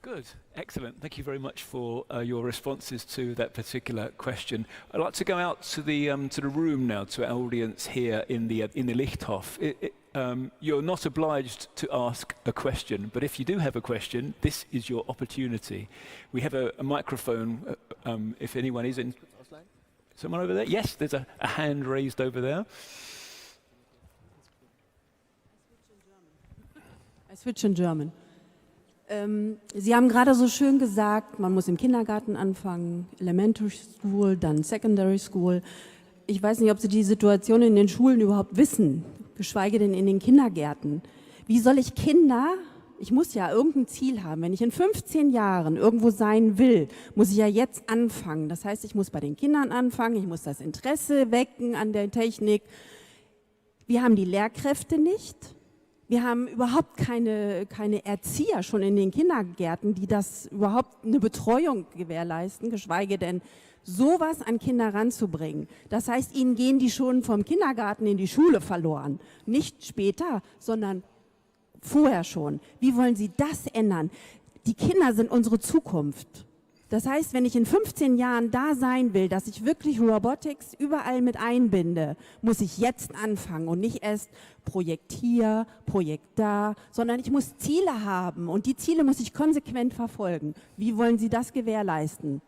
Good, excellent. Thank you very much for your responses to that particular question. I'd like to go out to the room now, to our audience here in the Lichthof. You're not obliged to ask a question, but if you do have a question, this is your opportunity. We have a microphone, if anyone is in. Someone over there? Yes, there's a hand raised over there. I switch in German. Sie haben gerade so schön gesagt, man muss im Kindergarten anfangen, Elementary School, dann Secondary School. Ich weiß nicht, ob Sie die Situation in den Schulen überhaupt wissen, geschweige denn in den Kindergärten. Wie soll ich Kinder, ich muss ja irgendein Ziel haben, wenn ich in 15 Jahren irgendwo sein will, muss ich ja jetzt anfangen. Das heißt, ich muss bei den Kindern anfangen, ich muss das Interesse wecken an der Technik. Wir haben die Lehrkräfte nicht. Wir haben überhaupt keine Erzieher schon in den Kindergärten, die das überhaupt eine Betreuung gewährleisten, geschweige denn sowas an Kinder ranzubringen. Das heißt, ihnen gehen die schon vom Kindergarten in die Schule verloren. Nicht später, sondern vorher schon. Wie wollen Sie das ändern? Die Kinder sind unsere Zukunft. Das heißt, wenn ich in 15 Jahren da sein will, dass ich wirklich Robotics überall mit einbinde, muss ich jetzt anfangen und nicht erst Projekt hier, Projekt da, sondern ich muss Ziele haben und die Ziele muss ich konsequent verfolgen. Wie wollen Sie das gewährleisten?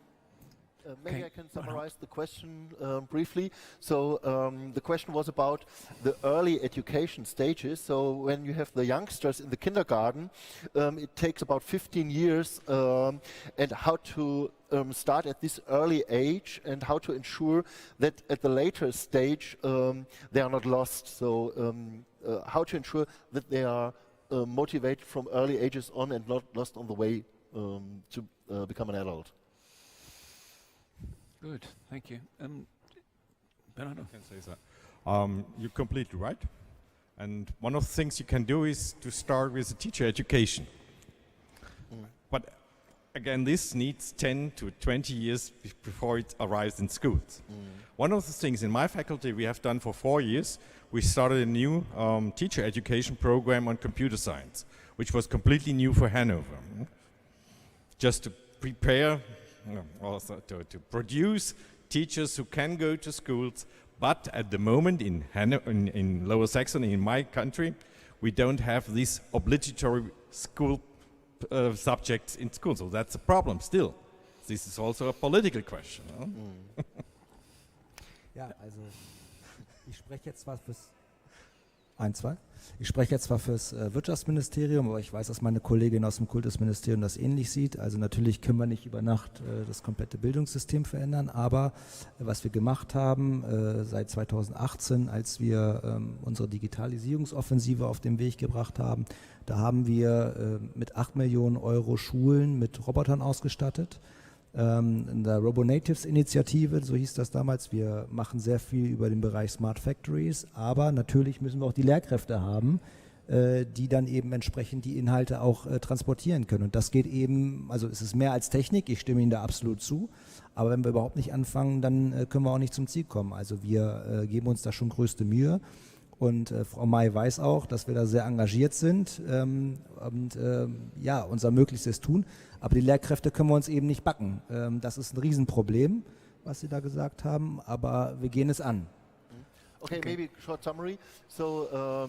Maybe I can summarize the question briefly. So the question was about the early education stages. So when you have the youngsters in the kindergarten, it takes about 15 years, and how to start at this early age and how to ensure that at the later stage they are not lost. So how to ensure that they are motivated from early ages on and not lost on the way to become an adult. Good, thank you. Bernardo? I can say that. You're completely right. And one of the things you can do is to start with the teacher education. But again, this needs 10 to 20 years before it arrives in schools. One of the things in my faculty we have done for 4 years, we started a new teacher education program on computer science, which was completely new for Hannover. Just to prepare, also to produce teachers who can go to schools, but at the moment in Lower Saxony, in my country, we don't have these obligatory school subjects in school, so that's a problem still. This is also a political question. No? Ja, also ich spreche jetzt zwar fürs Ich spreche jetzt zwar fürs Wirtschaftsministerium, aber ich weiß, dass meine Kollegin aus dem Kultusministerium das ähnlich sieht. Also natürlich können wir nicht über Nacht das komplette Bildungssystem verändern, aber was wir gemacht haben seit 2018, als wir unsere Digitalisierungsoffensive auf den Weg gebracht haben, da haben wir mit 8 Millionen Euro Schulen mit Robotern ausgestattet. In der Robonatives-Initiative, so hieß das damals, wir machen sehr viel über den Bereich Smart Factories, aber natürlich müssen wir auch die Lehrkräfte haben, die dann eben entsprechend die Inhalte auch transportieren können. Und das geht eben, also es ist mehr als Technik, ich stimme Ihnen da absolut zu, aber wenn wir überhaupt nicht anfangen, dann können wir auch nicht zum Ziel kommen. Also wir geben uns da schon größte Mühe. Und Frau May weiß auch, dass wir da sehr engagiert sind und ja, unser Möglichstes tun. Aber die Lehrkräfte können wir uns eben nicht backen. Das ist ein Riesenproblem, was Sie da gesagt haben, aber wir gehen es an. Okay, maybe short summary. So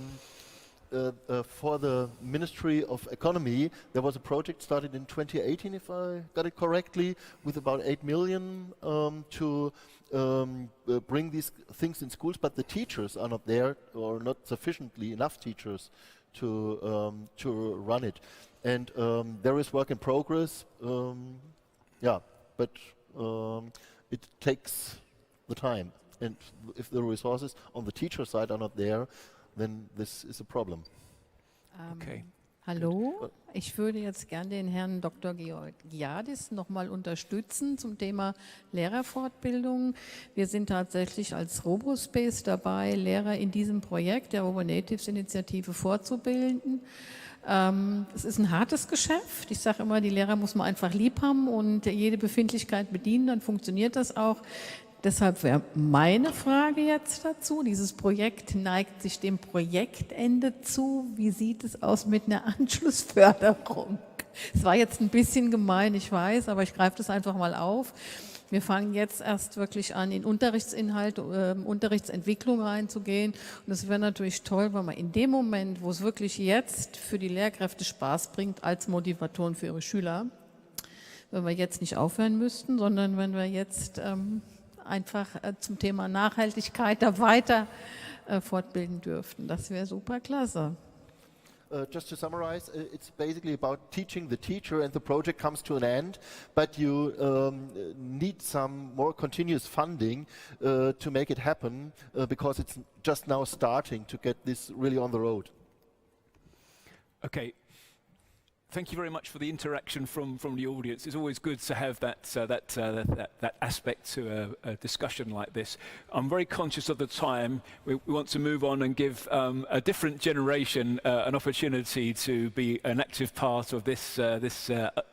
for the Ministry of Economy, there was a project started in 2018, if I got it correctly, with about 8 million to bring these things in schools, but the teachers are not there, or not sufficiently enough teachers to run it. And there is work in progress, yeah, but it takes the time. And if the resources on the teacher side are not there, then this is a problem. Okay. Hallo, ich würde jetzt gerne den Herrn Dr. Georgiadis nochmal unterstützen zum Thema Lehrerfortbildung. Wir sind tatsächlich als Robospace dabei, Lehrer in diesem Projekt der Robonatives-Initiative vorzubilden. Es ist ein hartes Geschäft. Ich sage immer, die Lehrer muss man einfach lieb haben und jede Befindlichkeit bedienen, dann funktioniert das auch. Deshalb wäre meine Frage jetzt dazu, dieses Projekt neigt sich dem Projektende zu. Wie sieht es aus mit einer Anschlussförderung? Es war jetzt ein bisschen gemein, ich weiß, aber ich greife das einfach mal auf. Wir fangen jetzt erst wirklich an, in Unterrichtsinhalt, Unterrichtsentwicklung reinzugehen. Und es wäre natürlich toll, wenn man in dem Moment, wo es wirklich jetzt für die Lehrkräfte Spaß bringt, als Motivatoren für ihre Schüler, wenn wir jetzt nicht aufhören müssten, sondern wenn wir jetzt einfach zum Thema Nachhaltigkeit da weiter fortbilden dürften. Das wäre super klasse. Just to summarize, it's basically about teaching the teacher, and the project comes to an end, but you need some more continuous funding to make it happen, because it's just now starting to get this really on the road. Okay. Thank you very much for the interaction from the audience. It's always good to have that aspect to a discussion like this. I'm very conscious of the time. We want to move on and give a different generation an opportunity to be an active part of this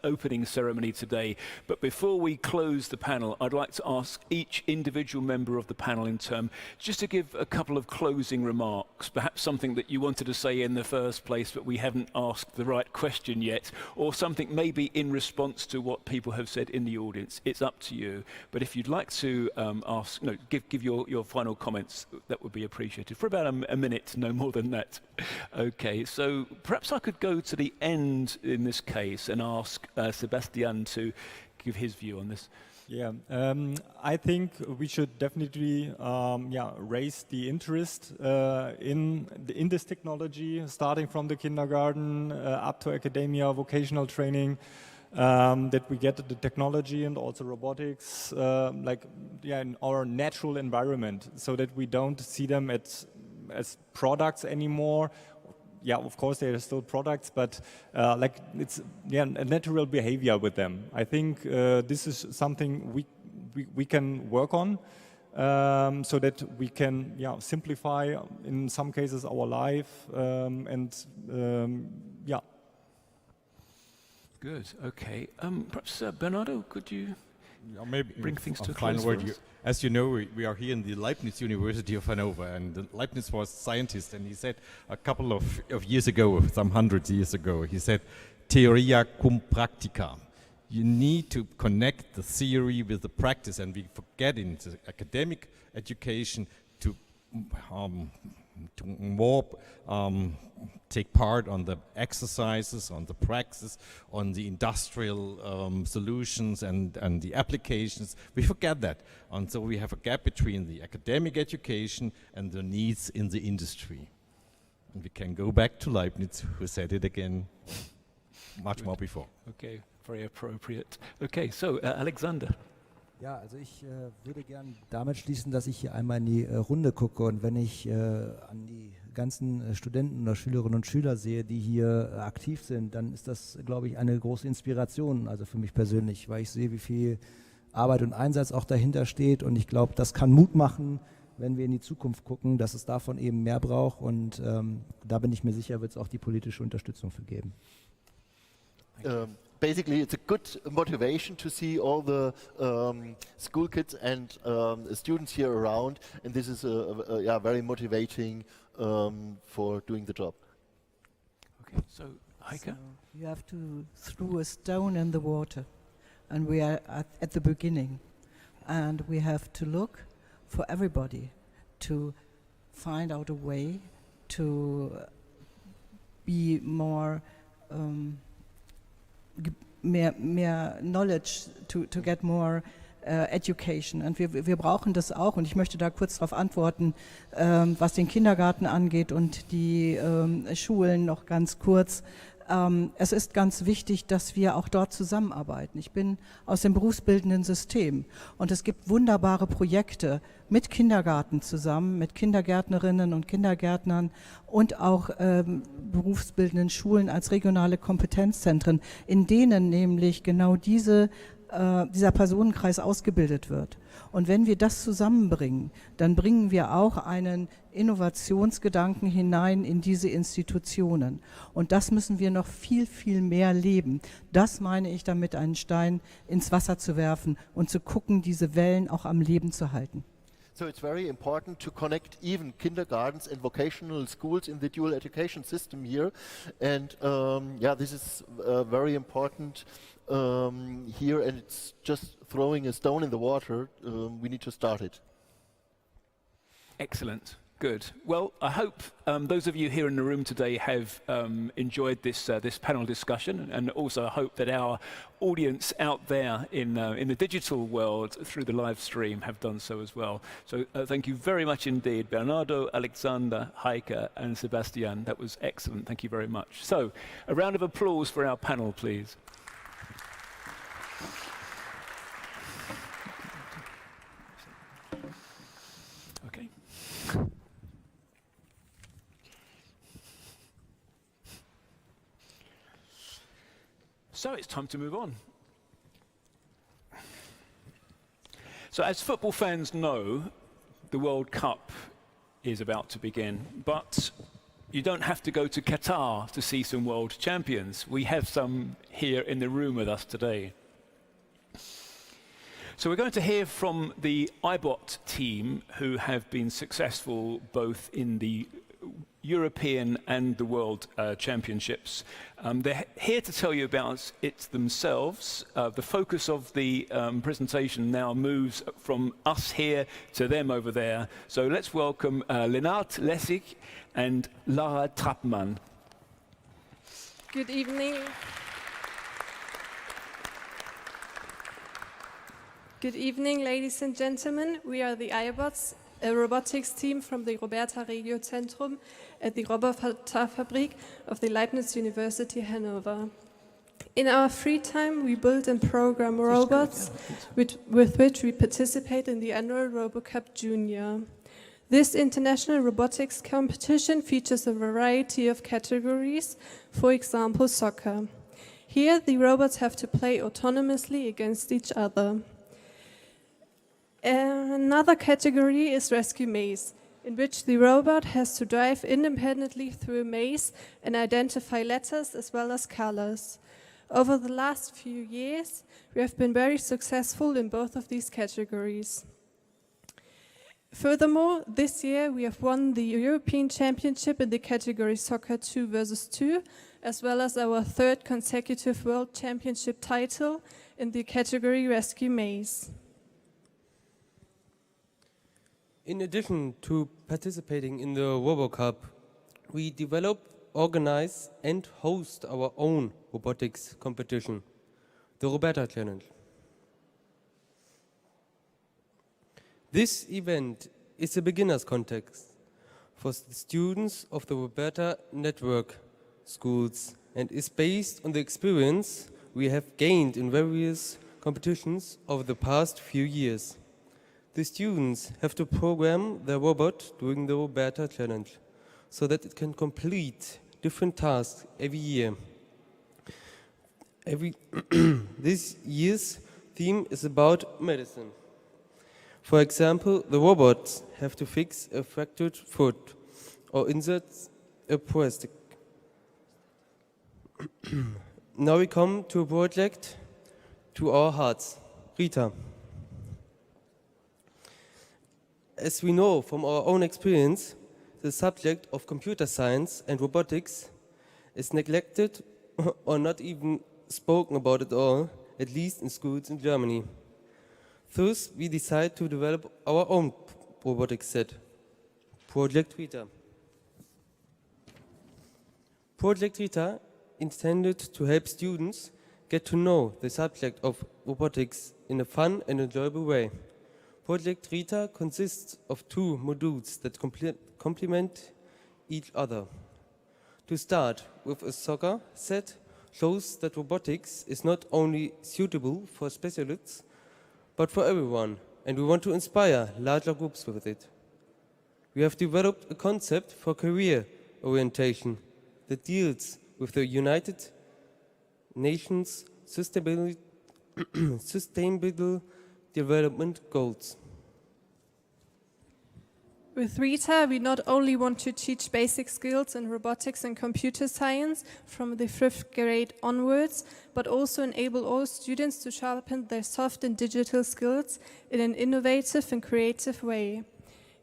opening ceremony today. But before we close the panel, I'd like to ask each individual member of the panel in turn just to give a couple of closing remarks, perhaps something that you wanted to say in the first place, but we haven't asked the right question yet, or something maybe in response to what people have said in the audience. It's up to you. But if you'd like to give your final comments, that would be appreciated. For about a minute, no more than that. Okay, so perhaps I could go to the end in this case and ask Sebastian to give his view on this. Yeah, I think we should definitely raise the interest in this technology, starting from the kindergarten up to academia, vocational training, that we get the technology and also robotics in our natural environment, so that we don't see them as products anymore. Yeah, of course they are still products, but it's a natural behavior with them. I think this is something we can work on, so that we can simplify in some cases our life Good. Okay. Perhaps Bernardo, could you maybe bring things to a final close word. for us? As you know, we are here in the Leibniz University of Hannover, and Leibniz was a scientist, and he said a couple of years ago, some 100 years ago, he said, "Theoria cum practica." You need to connect the theory with the practice, and we forget in the academic education to more take part on the exercises, on the praxis, on the industrial solutions and the applications. We forget that. And so we have a gap between the academic education and the needs in the industry. And we can go back to Leibniz, who said it again much more before. Okay, very appropriate. Okay, so Alexander. Ja, also ich würde gern damit schließen, dass ich hier einmal in die Runde gucke, und wenn ich an die ganzen Studenten oder Schülerinnen und Schüler sehe, die hier aktiv sind, dann ist das, glaube ich, eine große Inspiration, also für mich persönlich, weil ich sehe, wie viel Arbeit und Einsatz auch dahinter steht, und ich glaube, das kann Mut machen, wenn wir in die Zukunft gucken, dass es davon eben mehr braucht, und da bin ich mir sicher, wird es auch die politische Unterstützung für geben. Basically, it's a good motivation to see all the school kids and students here around, and this is very motivating for doing the job. Okay, so Heike? So you have to throw a stone in the water, and we are at the beginning, and we have to look for everybody to find out a way to be more mehr knowledge, to get more education. Und wir brauchen das auch, und ich möchte da kurz darauf antworten, was den Kindergarten angeht und die Schulen noch ganz kurz. Es ist ganz wichtig, dass wir auch dort zusammenarbeiten. Ich bin aus dem berufsbildenden System, und es gibt wunderbare Projekte mit Kindergarten zusammen, mit Kindergärtnerinnen und Kindergärtnern und auch berufsbildenden Schulen als regionale Kompetenzzentren, in denen nämlich genau dieser Personenkreis ausgebildet wird. Und wenn wir das zusammenbringen, dann bringen wir auch einen Innovationsgedanken hinein in diese Institutionen. Und das müssen wir noch viel, viel mehr leben. Das meine ich damit, einen Stein ins Wasser zu werfen und zu gucken, diese Wellen auch am Leben zu halten. So it's very important to connect even kindergartens and vocational schools in the dual education system here. And this is very important here, and it's just throwing a stone in the water. We need to start it. Excellent. Good. Well, I hope those of you here in the room today have enjoyed this panel discussion, and also I hope that our audience out there in the digital world through the live stream have done so as well. So thank you very much indeed, Bernardo, Alexander, Heike, and Sebastian. That was excellent. Thank you very much. So a round of applause for our panel, please. Okay. So it's time to move on. So as football fans know, the World Cup is about to begin, but you don't have to go to Qatar to see some world champions. We have some here in the room with us today. So we're going to hear from the iBot team, who have been successful both in the European and the World Championships. They're here to tell you about it themselves. The focus of the presentation now moves from us here to them over there. So let's welcome Lennart Lessig and Lara Trappmann. Good evening. Good evening, ladies and gentlemen. We are the iBots, a robotics team from the Roberta Regio Zentrum at the Roboterfabrik of the Leibniz University Hannover. In our free time, we build and program robots with which we participate in the annual RoboCup Junior. This international robotics competition features a variety of categories, for example, soccer. Here, the robots have to play autonomously against each other. Another category is rescue maze, in which the robot has to drive independently through a maze and identify letters as well as colors. Over the last few years, we have been very successful in both of these categories. Furthermore, this year we have won the European Championship in the category Soccer 2 vs 2, as well as our third consecutive World Championship title in the category Rescue Maze. In addition to participating in the RoboCup, we develop, organize and host our own robotics competition, the Roberta Challenge. This event is a beginner's contest for the students of the Roberta Network schools and is based on the experience we have gained in various competitions over the past few years. The students have to program their robot during the Roberta Challenge so that it can complete different tasks every year. This year's theme is about medicine. For example, the robots have to fix a fractured foot or insert a prosthetic. Now we come to a project to our hearts. Rita. As we know from our own experience, the subject of computer science and robotics is neglected or not even spoken about at all, at least in schools in Germany. Thus, we decided to develop our own robotics set, Project Rita. Project Rita intended to help students get to know the subject of robotics in a fun and enjoyable way. Project Rita consists of two modules that complement each other. To start with, a soccer set shows that robotics is not only suitable for specialists, but for everyone, and we want to inspire larger groups with it. We have developed a concept for career orientation that deals with the United Nations Sustainable Development Goals. With Rita, we not only want to teach basic skills in robotics and computer science from the 5th grade onwards, but also enable all students to sharpen their soft and digital skills in an innovative and creative way.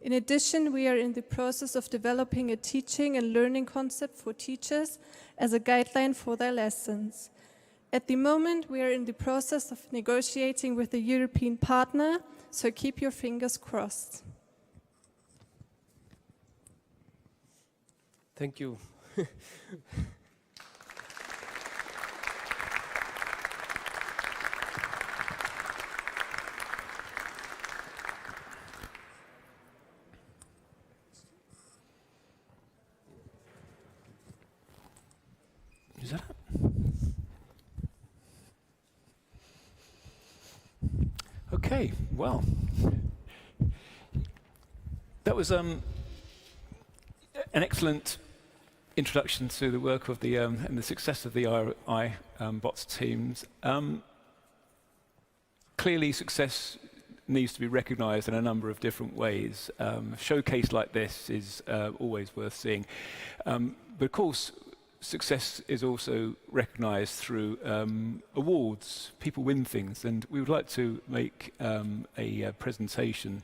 In addition, we are in the process of developing a teaching and learning concept for teachers as a guideline for their lessons. At the moment, we are in the process of negotiating with a European partner, so keep your fingers crossed. Thank you. Is that it? Okay, well, that was an excellent introduction to the work of the and the success of the iBots teams. Clearly, success needs to be recognised in a number of different ways. A showcase like this is always worth seeing, but of course, success is also recognised through awards. People win things, and we would like to make a presentation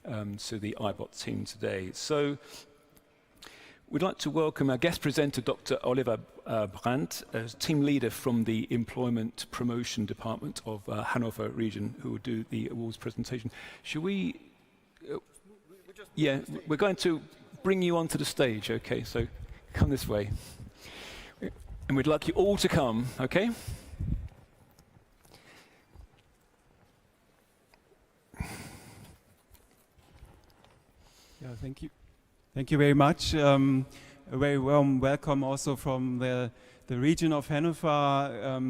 to the iBot team today. So we'd like to welcome our guest presenter, Dr. Oliver Brandt, as team leader from the Employment Promotion Department of Hannover region, who will do the awards presentation. Shall we? Yeah, we're going to bring you onto the stage, okay? So come this way. And we'd like you all to come, okay? Yeah, thank you. Thank you very much. A very warm welcome also from the region of Hannover.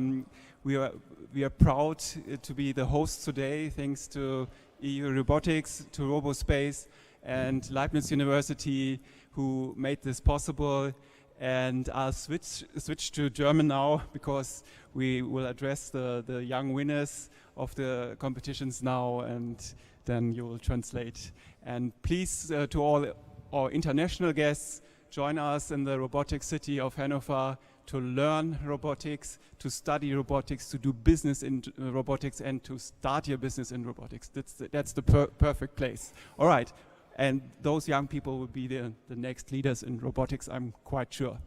We are proud to be the host today, thanks to EU Robotics, to RoboSpace, and Leibniz University, who made this possible. And I'll switch to German now, because we will address the young winners of the competitions now, and then you will translate. And please, to all our international guests, join us in the robotics city of Hannover to learn robotics, to study robotics, to do business in robotics, and to start your business in robotics. That's the perfect place. All right, and those young people will be the next leaders in robotics, I'm quite sure.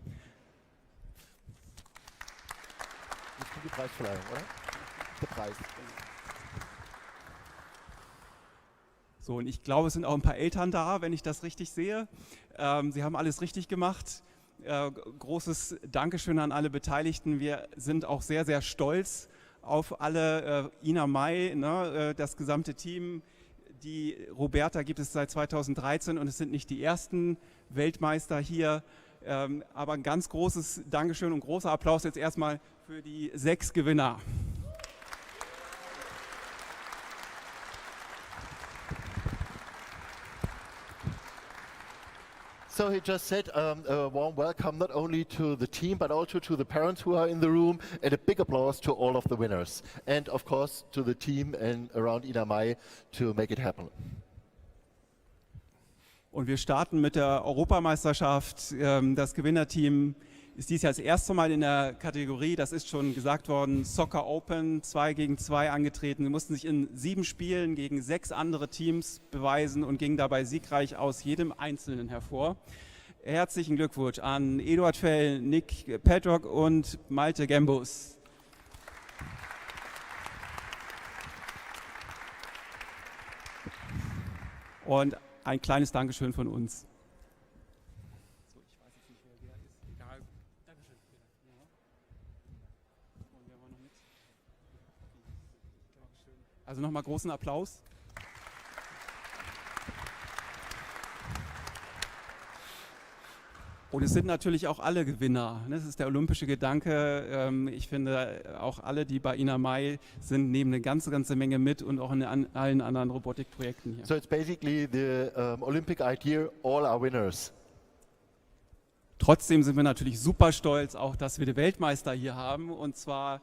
Die Preisverleihung, oder? Der Preis. So, und ich glaube, es sind auch ein paar Eltern da, wenn ich das richtig sehe. Sie haben alles richtig gemacht. Großes Dankeschön an alle Beteiligten. Wir sind auch sehr, sehr stolz auf alle. Ina May, ne, das gesamte Team. Die Roberta gibt es seit 2013 und es sind nicht die ersten Weltmeister hier. Aber ein ganz großes Dankeschön und großer Applaus jetzt erstmal für die 6 Gewinner. So he just said a warm welcome not only to the team but also to the parents who are in the room, and a big applause to all of the winners, and of course to the team and around Ina May to make it happen. Und wir starten mit der Europameisterschaft. Das Gewinnerteam ist dies Jahr das erste Mal in der Kategorie, das ist schon gesagt worden, Soccer Open, 2 gegen 2 angetreten. Sie mussten sich in 7 Spielen gegen 6 andere Teams beweisen und gingen dabei siegreich aus jedem Einzelnen hervor. Herzlichen Glückwunsch an Eduard Fell, Nick Paddock und Malte Gembus. Und ein kleines Dankeschön von uns. Also nochmal großen Applaus. Und es sind natürlich auch alle Gewinner. Das ist der olympische Gedanke. Ich finde, auch alle, die bei Ina May sind, nehmen eine ganze Menge mit und auch in allen anderen Robotikprojekten hier. So it's basically the Olympic idea, all are winners. Trotzdem sind wir natürlich super stolz, auch dass wir die Weltmeister hier haben. Und zwar,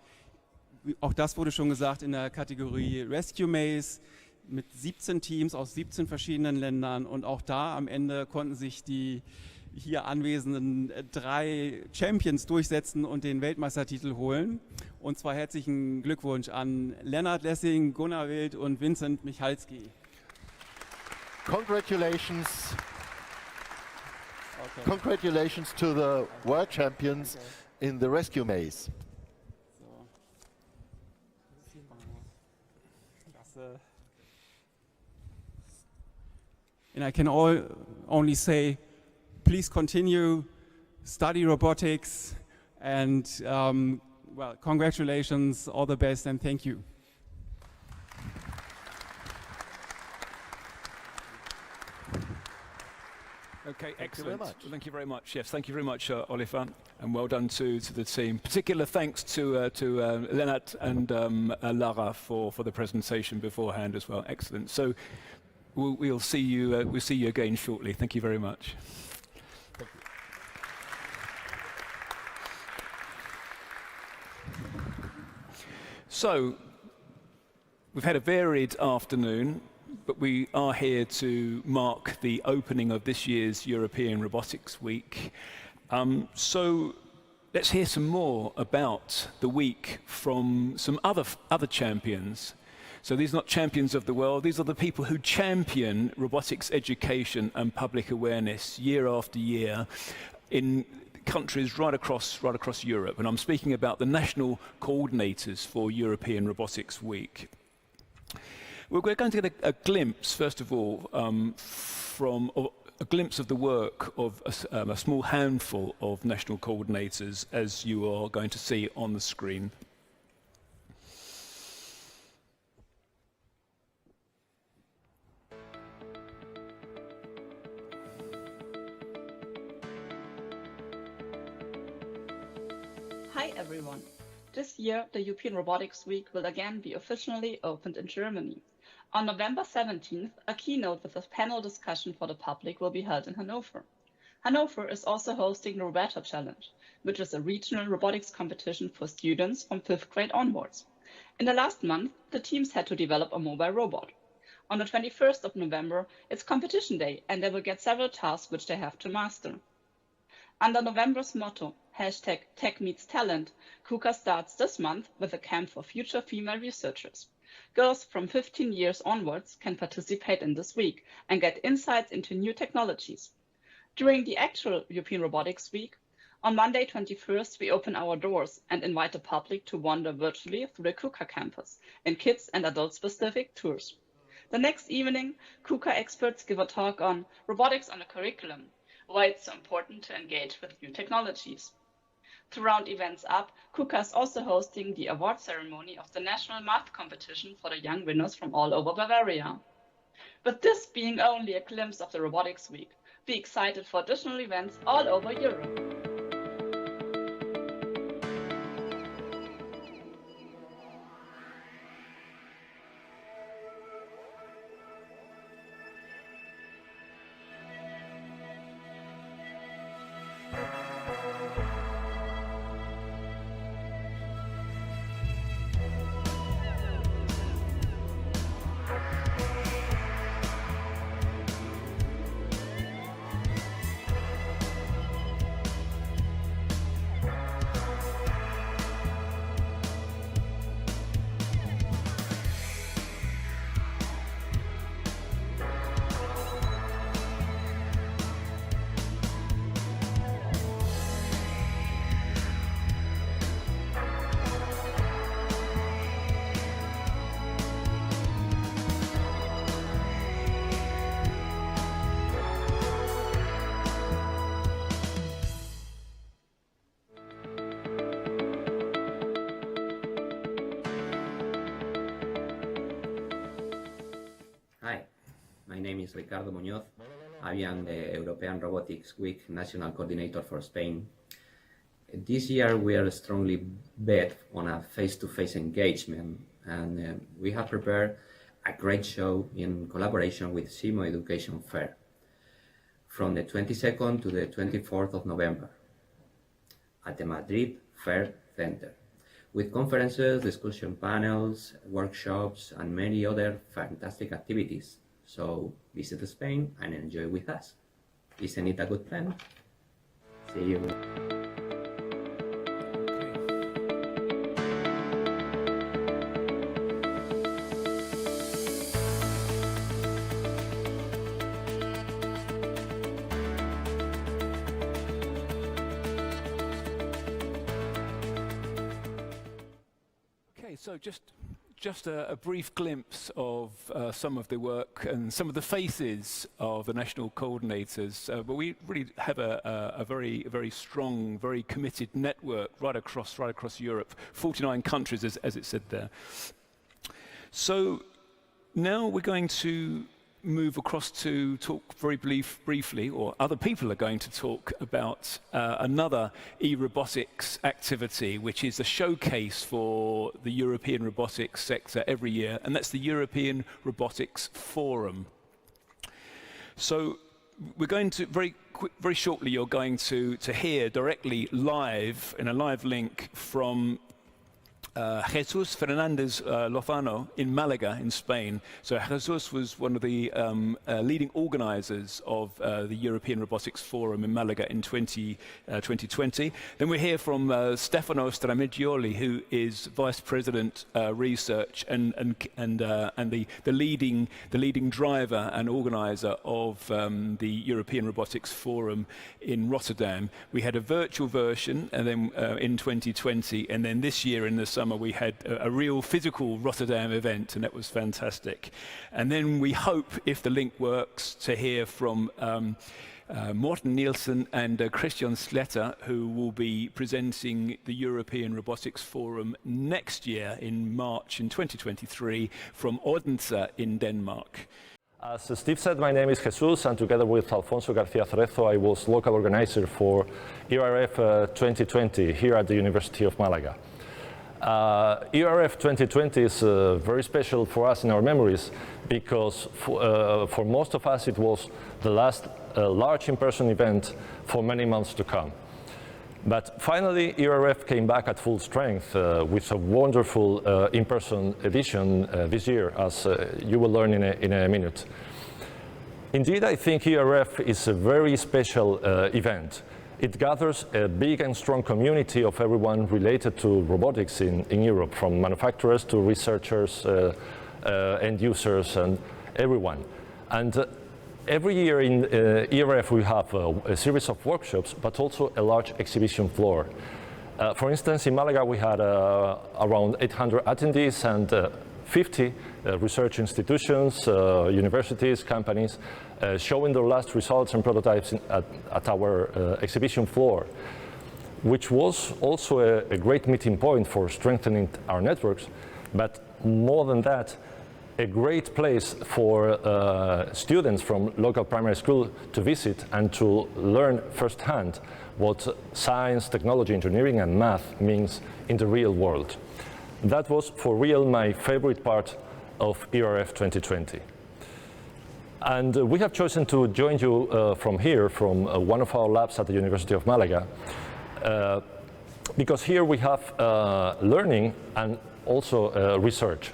auch das wurde schon gesagt, in der Kategorie Rescue Maze mit 17 Teams aus 17 verschiedenen Ländern. Und auch da am Ende konnten sich die hier anwesenden 3 Champions durchsetzen und den Weltmeistertitel holen. Und zwar herzlichen Glückwunsch an Lennart Lessing, Gunnar Wild und Vincent Michalski. Congratulations. Okay. Congratulations to the world champions in the Rescue Maze. And I can only say, please continue, study robotics, and well, congratulations, all the best, and thank you. Okay, excellent. Thank you very much. Yes, thank you very much, Oliver, and well done to the team. Particular thanks to Lennart and Lara for the presentation beforehand as well. Excellent. So we'll see you again shortly. Thank you very much. Thank you. So we've had a varied afternoon, but we are here to mark the opening of this year's European Robotics Week. So let's hear some more about the week from some other champions. So these are not champions of the world, these are the people who champion robotics education and public awareness year after year in countries right across Europe. And I'm speaking about the national coordinators for European Robotics Week. We're going to get a glimpse, first of all, from a glimpse of the work of a small handful of national coordinators, as you are going to see on the screen. Hi everyone. This year, the European Robotics Week will again be officially opened in Germany. On November 17th, a keynote with a panel discussion for the public will be held in Hannover. Hannover is also hosting the Roberta Challenge, which is a regional robotics competition for students from 5th grade onwards. In the last month, the teams had to develop a mobile robot. On the 21st of November, it's competition day, and they will get several tasks which they have to master. Under November's motto, #TechMeetsTalent, KUKA starts this month with a camp for future female researchers. Girls from 15 years onwards can participate in this week and get insights into new technologies. During the actual European Robotics Week, on Monday 21st, we open our doors and invite the public to wander virtually through the KUKA campus in kids and adult-specific tours. The next evening, KUKA experts give a talk on robotics on the curriculum, why it's so important to engage with new technologies. To round events up, KUKA is also hosting the award ceremony of the National Math Competition for the young winners from all over Bavaria. With this being only a glimpse of the Robotics Week, be excited for additional events all over Europe. Hi, my name is Ricardo Muñoz. I am the European Robotics Week National Coordinator for Spain. This year we are strongly bet on a face-to-face engagement, and we have prepared a great show in collaboration with SIMO Education Fair from the 22nd to the 24th of November at the Madrid Fair Center, with conferences, discussion panels, workshops, and many other fantastic activities. So visit Spain and enjoy with us. Isn't it a good plan? See you. So just a brief glimpse of some of the work and some of the faces of the national coordinators. But we really have a very strong, very committed network right across Europe, 49 countries, as it said there. So now we're going to move across to talk very briefly, or other people are going to talk about another e-robotics activity, which is a showcase for the European robotics sector every year, and that's the European Robotics Forum. So we're going to, very shortly, you're going to hear directly live, in a live link from Jesus Fernandez Lozano in Malaga, in Spain. So Jesus was one of the leading organizers of the European Robotics Forum in Malaga in 2020. Then we hear from Stefano Strameggioli, who is Vice President Research and the leading driver and organizer of the European Robotics Forum in Rotterdam. We had a virtual version, and then in 2020, and then this year in the summer we had a real physical Rotterdam event, and that was fantastic. And then we hope, if the link works, to hear from Morten Nielsen and Christian Sletter, who will be presenting the European Robotics Forum next year in March in 2023 from Odense in Denmark. As Steve said, my name is Jesus, and together with Alfonso García Cerezo, I was local organizer for ERF 2020 here at the University of Malaga. ERF 2020 is very special for us in our memories because for most of us it was the last large in-person event for many months to come. But finally ERF came back at full strength with a wonderful in-person edition this year, as you will learn in a minute. Indeed, I think ERF is a very special event. It gathers a big and strong community of everyone related to robotics in Europe, from manufacturers to researchers, end users, and everyone. And every year in ERF we have a series of workshops, but also a large exhibition floor. For instance, in Malaga we had around 800 attendees and 50 research institutions, universities, companies, showing their last results and prototypes at our exhibition floor, which was also a great meeting point for strengthening our networks, but more than that, a great place for students from local primary school to visit and to learn firsthand what science, technology, engineering and math means in the real world. That was for real my favorite part of ERF 2020. And we have chosen to join you from here, from one of our labs at the University of Malaga, because here we have learning and also research.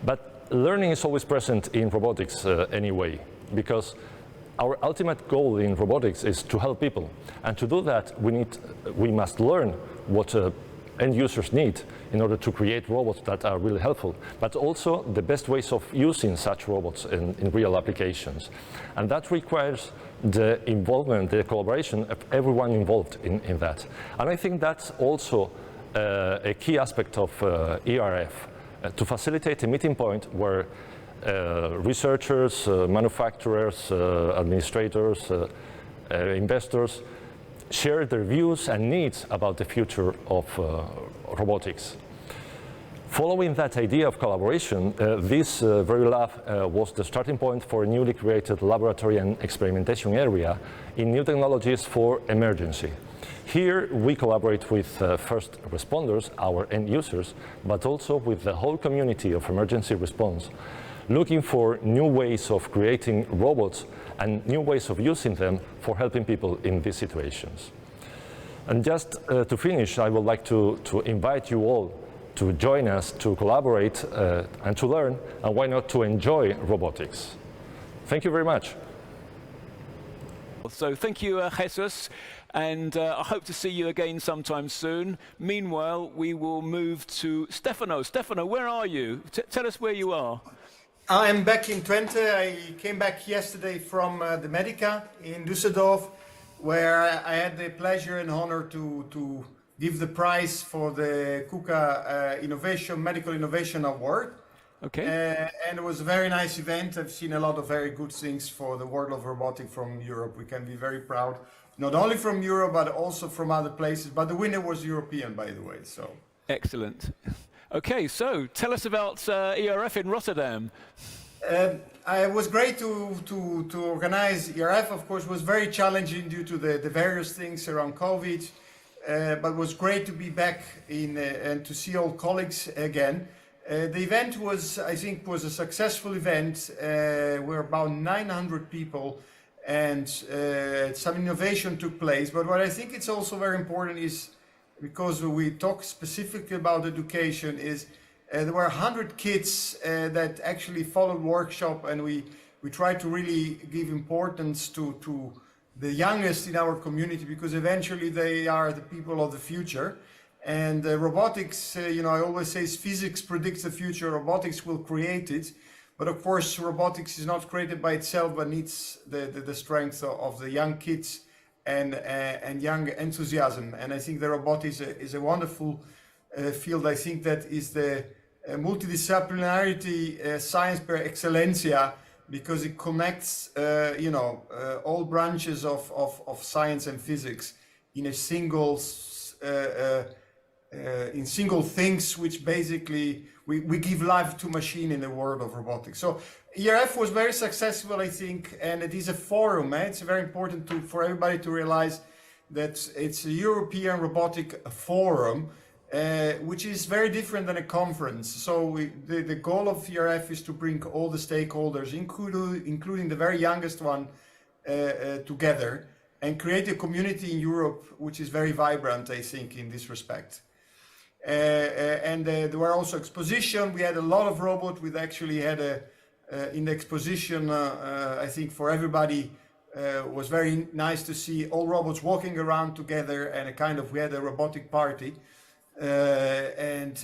But learning is always present in robotics anyway, because our ultimate goal in robotics is to help people. And to do that, we must learn what end users need in order to create robots that are really helpful, but also the best ways of using such robots in real applications. And that requires the involvement, the collaboration of everyone involved in that. And I think that's also a key aspect of ERF, to facilitate a meeting point where researchers, manufacturers, administrators, investors share their views and needs about the future of robotics. Following that idea of collaboration, this very lab was the starting point for a newly created laboratory and experimentation area in new technologies for emergency. Here we collaborate with first responders, our end users, but also with the whole community of emergency response, looking for new ways of creating robots and new ways of using them for helping people in these situations. And just to finish, I would like to invite you all to join us to collaborate and to learn, and why not to enjoy robotics. Thank you very much. So thank you, Jesus, and I hope to see you again sometime soon. Meanwhile, we will move to Stefano. Stefano, where are you? Tell us where you are. I'm back in Twente. I came back yesterday from the Medica in Düsseldorf, where I had the pleasure and honor to give the prize for the KUKA Medical Innovation Award. Okay. And it was a very nice event. I've seen a lot of very good things for the world of robotics from Europe. We can be very proud, not only from Europe, but also from other places. But the winner was European, by the way. So excellent. Okay, so tell us about ERF in Rotterdam. It was great to organize. ERF, of course, was very challenging due to the various things around COVID, but it was great to be back and to see all colleagues again. The event was, I think, was a successful event. We're about 900 people, and some innovation took place. But what I think it's also very important is because we talk specifically about education, is there were 100 kids that actually followed workshop, and we try to really give importance to the youngest in our community, because eventually they are the people of the future. And robotics, I always say physics predicts the future, robotics will create it. But of course, robotics is not created by itself, but needs the strength of the young kids and young enthusiasm. And I think the robotics is a wonderful field. I think that is the multidisciplinarity science per excellencia, because it connects, all branches of science and physics in a single things, which basically we give life to machine in the world of robotics. So ERF was very successful, I think, and it is a forum. It's very important for everybody to realize that it's a European Robotic Forum, which is very different than a conference. So the goal of ERF is to bring all the stakeholders, including the very youngest one, together, and create a community in Europe which is very vibrant, I think, in this respect. And there were also exposition. We had a lot of robots. We actually had in the exposition, I think for everybody, was very nice to see all robots walking around together, and we had a robotic party. And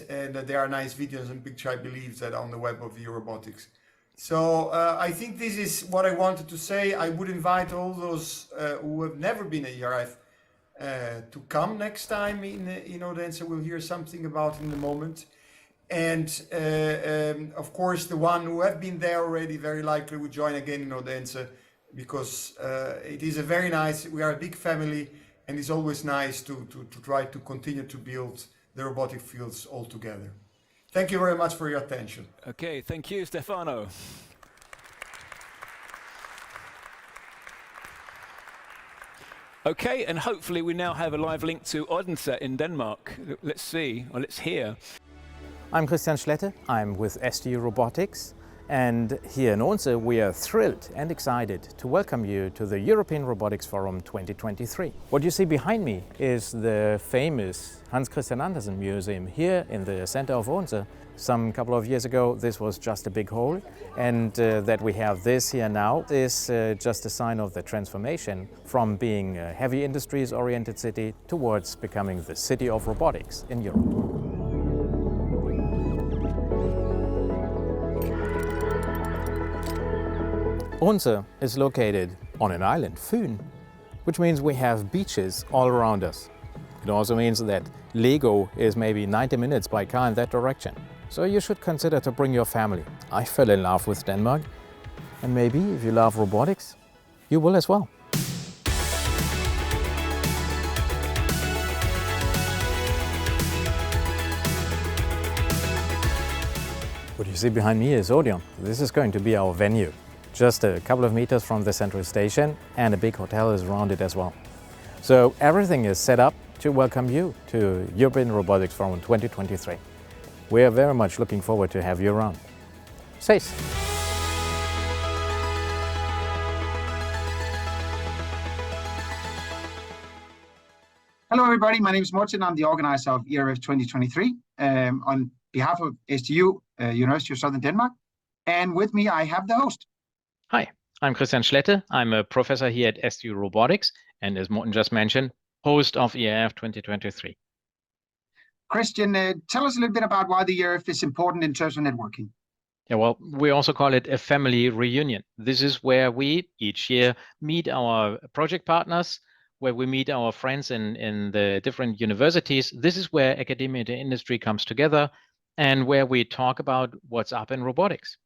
there are nice videos and pictures, I believe, that on the web of Eurobotics. So I think this is what I wanted to say. I would invite all those who have never been at ERF to come next time in Odense. We'll hear something about in a moment. And of course, the one who have been there already very likely will join again in Odense, because it is a very nice, we are a big family, and it's always nice to try to continue to build the robotic fields all together. Thank you very much for your attention. Okay, thank you, Stefano. Okay, and hopefully we now have a live link to Odense in Denmark. Let's see, or let's hear. I'm Christian Schlette, I'm with SDU Robotics, and here in Odense we are thrilled and excited to welcome you to the European Robotics Forum 2023. What you see behind me is the famous Hans Christian Andersen Museum here in the center of Odense. Some couple of years ago this was just a big hole, and that we have this here now is just a sign of the transformation from being a heavy industries oriented city towards becoming the city of robotics in Europe. Odense is located on an island, Fyn, which means we have beaches all around us. It also means that Lego is maybe 90 minutes by car in that direction. So you should consider to bring your family. I fell in love with Denmark, and maybe if you love robotics, you will as well. What you see behind me is Odeon. This is going to be our venue. Just a couple of meters from the central station, and a big hotel is around it as well. So everything is set up to welcome you to European Robotics Forum 2023. We are very much looking forward to have you around. Says. Hello everybody, my name is Morten. I'm the organizer of ERW2023 on behalf of SDU, University of Southern Denmark. And with me I have the host. Hi, I'm Christian Schlette. I'm a professor here at SDU Robotics, and as Morten just mentioned, host of ERF 2023. Christian, tell us a little bit about why the ERF is important in terms of networking. Yeah, well, we also call it a family reunion. This is where we each year meet our project partners, where we meet our friends in the different universities. This is where academia and industry comes together, and where we talk about what's up in robotics.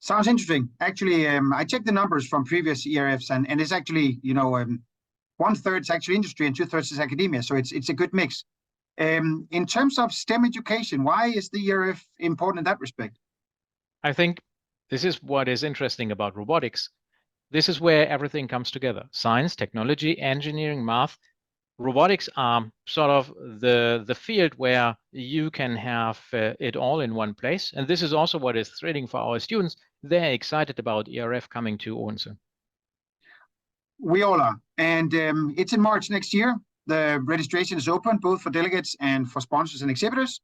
Sounds interesting. Actually, I checked the numbers from previous ERFs, and it's actually, 1/3 is actually industry and 2/3 is academia. So it's a good mix. In terms of STEM education, why is the ERF important in that respect? I think this is what is interesting about robotics. This is where everything comes together. Science, technology, engineering, math. Robotics are sort of the field where you can have it all in one place. And this is also what is thrilling for our students. They're excited about ERF coming to Odense. We all are. And it's in March next year. the registration is open both for delegates and for sponsors and exhibitors.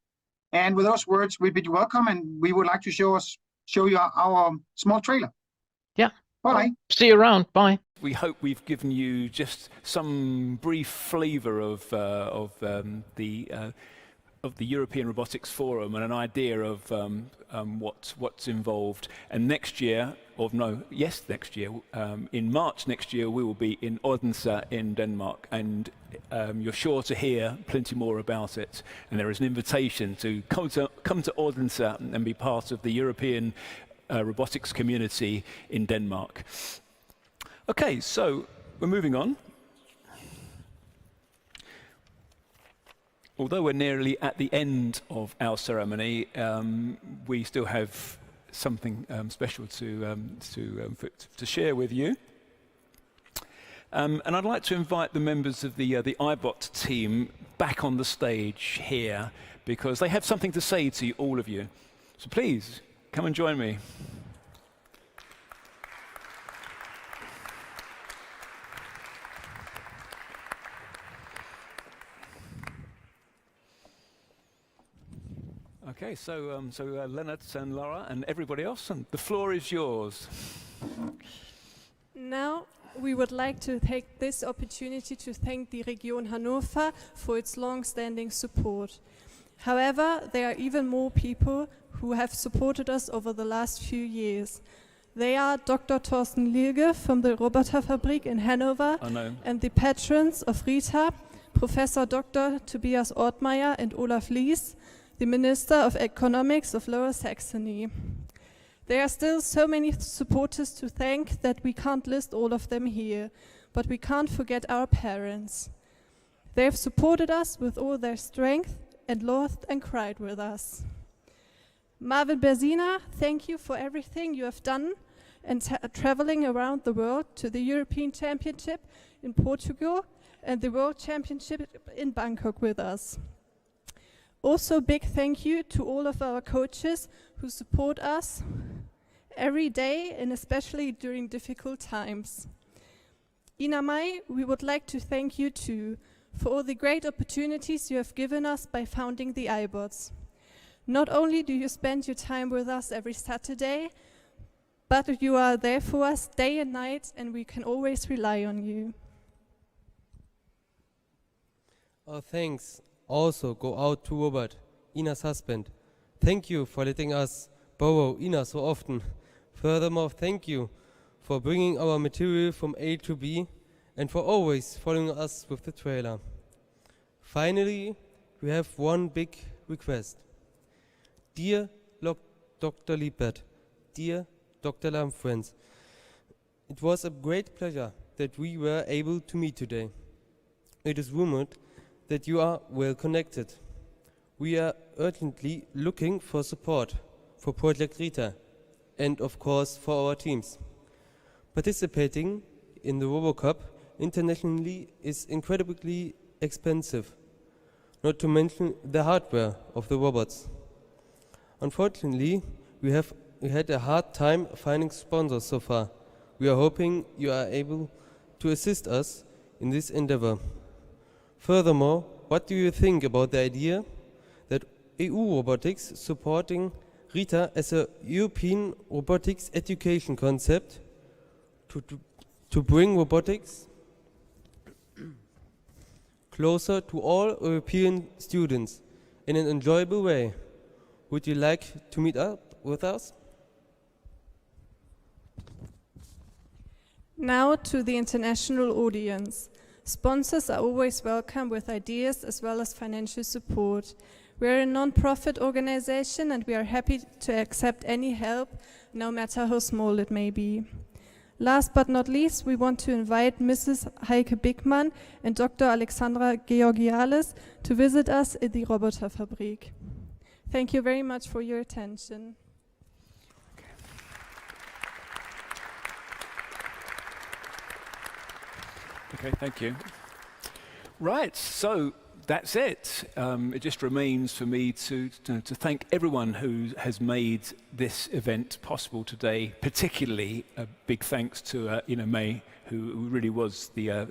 And with those words, we bid you welcome, and we would like to show you our small trailer. Yeah. Bye. See you around. Bye. We hope we've given you just some brief flavour of the European Robotics Forum and an idea of what's involved. And next year, next year, in March next year, we will be in Odense in Denmark, and you're sure to hear plenty more about it. And there is an invitation to come to Odense and be part of the European robotics community in Denmark. Okay, so we're moving on. Although we're nearly at the end of our ceremony, we still have something special to share with you. And I'd like to invite the members of the iBot team back on the stage here, because they have something to say to all of you. So please, come and join me. Okay, so Lennart and Laura and everybody else, and the floor is yours. Now, we would like to take this opportunity to thank the Region Hannover for its long-standing support. However, there are even more people who have supported us over the last few years. They are Dr. Thorsten Lierge from the Roboterfabrik in Hannover, and the patrons of RITA, Professor Dr. Tobias Ortmeier and Olaf Lies, the Minister of Economics of Lower Saxony. There are still so many supporters to thank that we can't list all of them here, but we can't forget our parents. They have supported us with all their strength and laughed and cried with us. Marvin Berzina, thank you for everything you have done and traveling around the world to the European Championship in Portugal and the World Championship in Bangkok with us. Also, big thank you to all of our coaches who support us every day and especially during difficult times. Ina Mai, we would like to thank you too for all the great opportunities you have given us by founding the iBots. Not only do you spend your time with us every Saturday, but you are there for us day and night, and we can always rely on you. Our thanks also go out to Robert, Ina's husband. Thank you for letting us borrow Ina so often. Furthermore, thank you for bringing our material from A to B and for always following us with the trailer. Finally, we have one big request. Dear Dr. Liebert, dear Dr. Lamfriends, it was a great pleasure that we were able to meet today. It is rumored that you are well connected. We are urgently looking for support for Project Rita and of course for our teams. Participating in the RoboCup internationally is incredibly expensive, not to mention the hardware of the robots. Unfortunately, we had a hard time finding sponsors so far. We are hoping you are able to assist us in this endeavor. Furthermore, what do you think about the idea that EU Robotics supporting Rita as a European robotics education concept to bring robotics closer to all European students in an enjoyable way? Would you like to meet up with us? Now to the international audience. Sponsors are always welcome with ideas as well as financial support. We are a non-profit organization and we are happy to accept any help, no matter how small it may be. Last but not least, we want to invite Mrs. Heike Bickmann and Dr. Alexandra Georgiales to visit us at the Roboterfabrik. Thank you very much for your attention. Okay, thank you. Right, so that's it. It just remains for me to thank everyone who has made this event possible today. Particularly a big thanks to Ina May, who really was the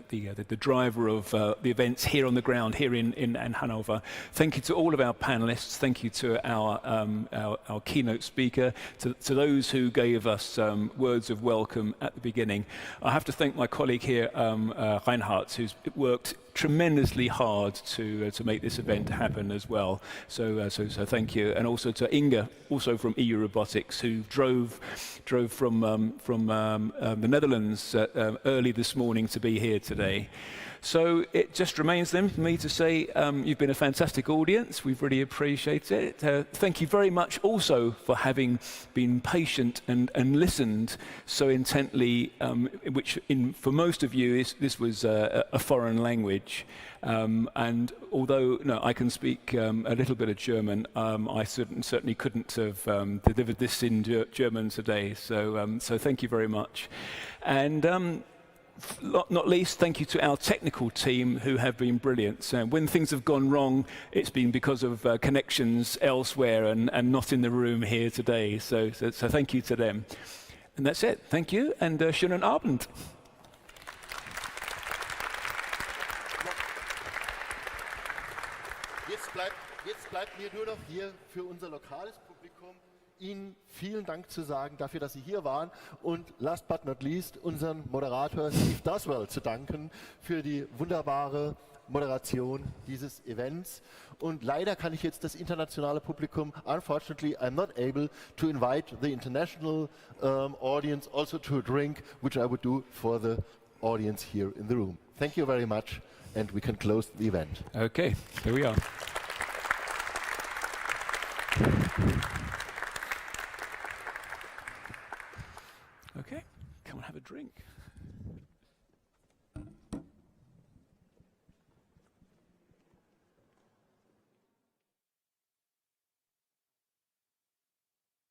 driver of the events here on the ground here in Hannover. Thank you to all of our panelists. Thank you to our keynote speaker, to those who gave us words of welcome at the beginning. I have to thank my colleague here, Reinhard, who's worked tremendously hard to make this event happen as well. So thank you, and also to Inga, also from EU Robotics, who drove from the Netherlands early this morning to be here today. So it just remains then for me to say you've been a fantastic audience. We've really appreciated it. Thank you very much also for having been patient and listened so intently, which for most of you this was a foreign language. And although I can speak a little bit of German, I certainly couldn't have delivered this in German today. So thank you very much. And not least, thank you to our technical team who have been brilliant. So when things have gone wrong, it's been because of connections elsewhere and not in the room here today. So thank you to them. And that's it. Thank you, and schönen Abend. Jetzt bleibt mir nur noch hier für unser lokales Publikum Ihnen vielen Dank zu sagen dafür, dass Sie hier waren, und last but not least unseren Moderator Steve Doswell zu danken für die wunderbare Moderation dieses Events. Und leider kann ich jetzt das internationale Publikum, unfortunately I'm not able to invite the international audience also to a drink, which I would do for the audience here in the room. Thank you very much, and we can close the event. Okay, here we are. Okay, come and have a drink.